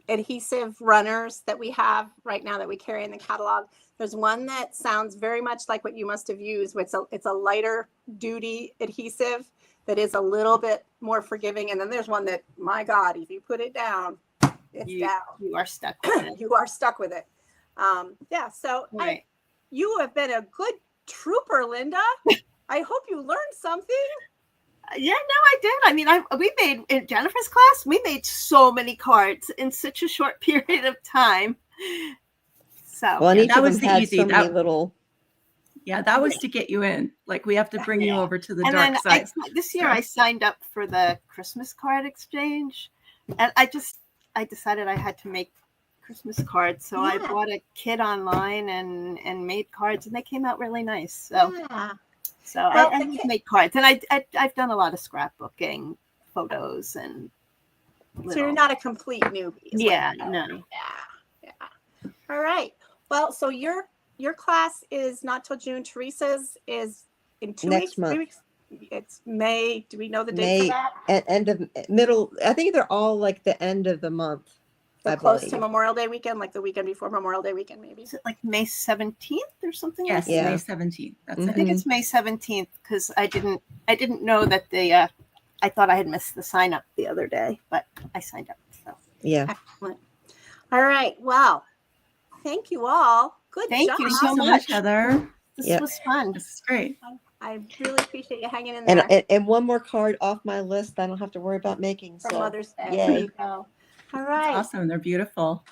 adhesive runners that we have right now that we carry in the catalog, there's one that sounds very much like what you must have used. It's a lighter duty adhesive that is a little bit more forgiving, and then there's one that, my God, if you put it down, it's down. You are stuck with it. You are stuck with it. Yeah. So Right. you have been a good trooper, Linda. I hope you learned something. Yeah, no, I did. I mean, we made in Jennifer's class, we made so many cards in such a short period of time. So Well, and Yeah, each that of was them the had easy. so many little, Yeah, that was to get you in. Like, we have to bring you Yeah. over to the and dark then side. this year So- I signed up for the Christmas card exchange, and I decided I had to make Christmas cards, so I Yeah. bought a kit online and made cards, and they came out really nice. So Yeah. I the just kit- made cards, and I've done a lot of scrapbooking, photos, and So you're not a complete newbie. is what Yeah, you know. no. Yeah. All right. Well, so your class is not till June. Teresa's is in 2 Next weeks, month. 3 weeks. It's May. Do we know the date May, for that? end of middle, I think they're all like the end of the month. So I close to believe. Memorial Day weekend, like the weekend before Memorial Day weekend, maybe. Is it like May 17th or something? Yes, like that? Yeah. May 17th. That's Mhm. I think it's May 17th because I didn't know that I thought I had missed the sign up the other day, but I signed up. So Yeah. Excellent. All right. Well, thank you all. Good Thank job. you Thank so you so much, much. Heather. This Yep. was fun. This is great. I really appreciate you hanging in there And one more card off my list I don't have to worry about making. for So Mother's Day. yay. There you go. All It's right. awesome. They're beautiful.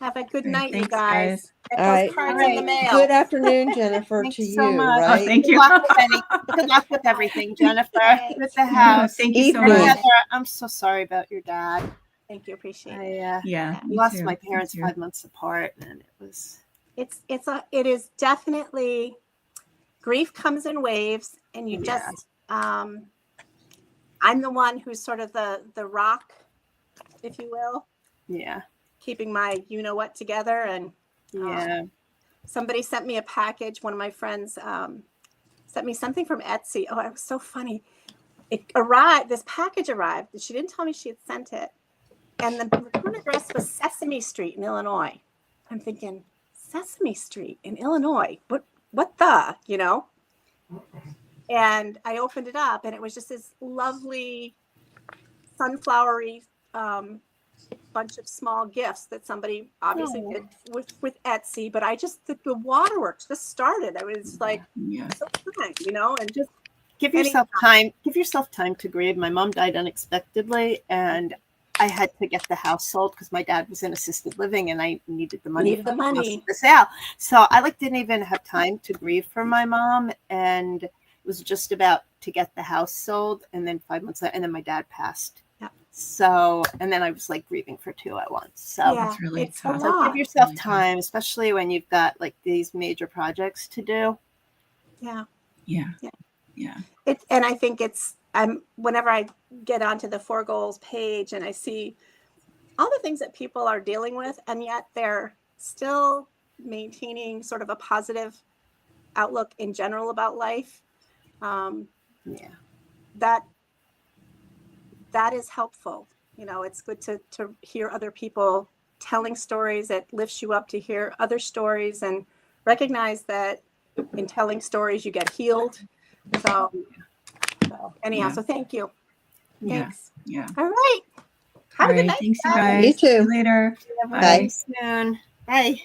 Have a good All right, night, you thanks, guys. Get All those right. cards All in the right. mail. Good afternoon, Jennifer, Thanks to so you, much. Oh, right? thank Good you. luck with everything, Jennifer. Thanks. With the Yeah, house. thank you so Evening. much. Heather, I'm so sorry about your dad. Thank you. Appreciate I it. Yeah, me lost too. my Me parents too. 5 months apart, and it was It is definitely, grief comes in waves, and you Yeah. just I'm the one who's sort of the rock, if you will, yeah. keeping my what together. And Yeah. somebody sent me a package. One of my friends sent me something from Etsy. Oh, it was so funny. It arrived. This package arrived, and she didn't tell me she had sent it. And the return address was Sesame Street in Illinois. I'm thinking, Sesame Street in Illinois? What the? And I opened it up, and it was just this lovely sunflowery bunch of small gifts that somebody obviously Oh. did with Etsy, but I just the waterworks just started. I was like Yeah. so kind, you know, and just Give yourself time. Give yourself time to grieve. My mom died unexpectedly, and I had to get the house sold because my dad was in assisted living, and I needed the money. Needed the for house money. to sell. So I didn't even have time to grieve for my mom, and it was just about to get the house sold, and then 5 months later, and then my dad passed. Yeah. So, and then I was like grieving for two at once. So. yeah, That's really it's tough. a So lot. give yourself Really tough. time, especially when you've got like these major projects to do. Yeah. Yeah. Yeah. Yeah. And I think whenever I get onto the Four Goals page and I see all the things that people are dealing with, and yet they're still maintaining sort of a positive outlook in general about life. Yeah. That is helpful. You know, it's good to hear other people telling stories. That lifts you up to hear other stories and recognize that in telling stories you get healed. So anyhow, Yeah. so thank you. Yeah. Thanks. Yeah. All right. Have All a good right. night. Thanks, you guys. guys. You See you too. later. Have a Bye. nice soon. Bye.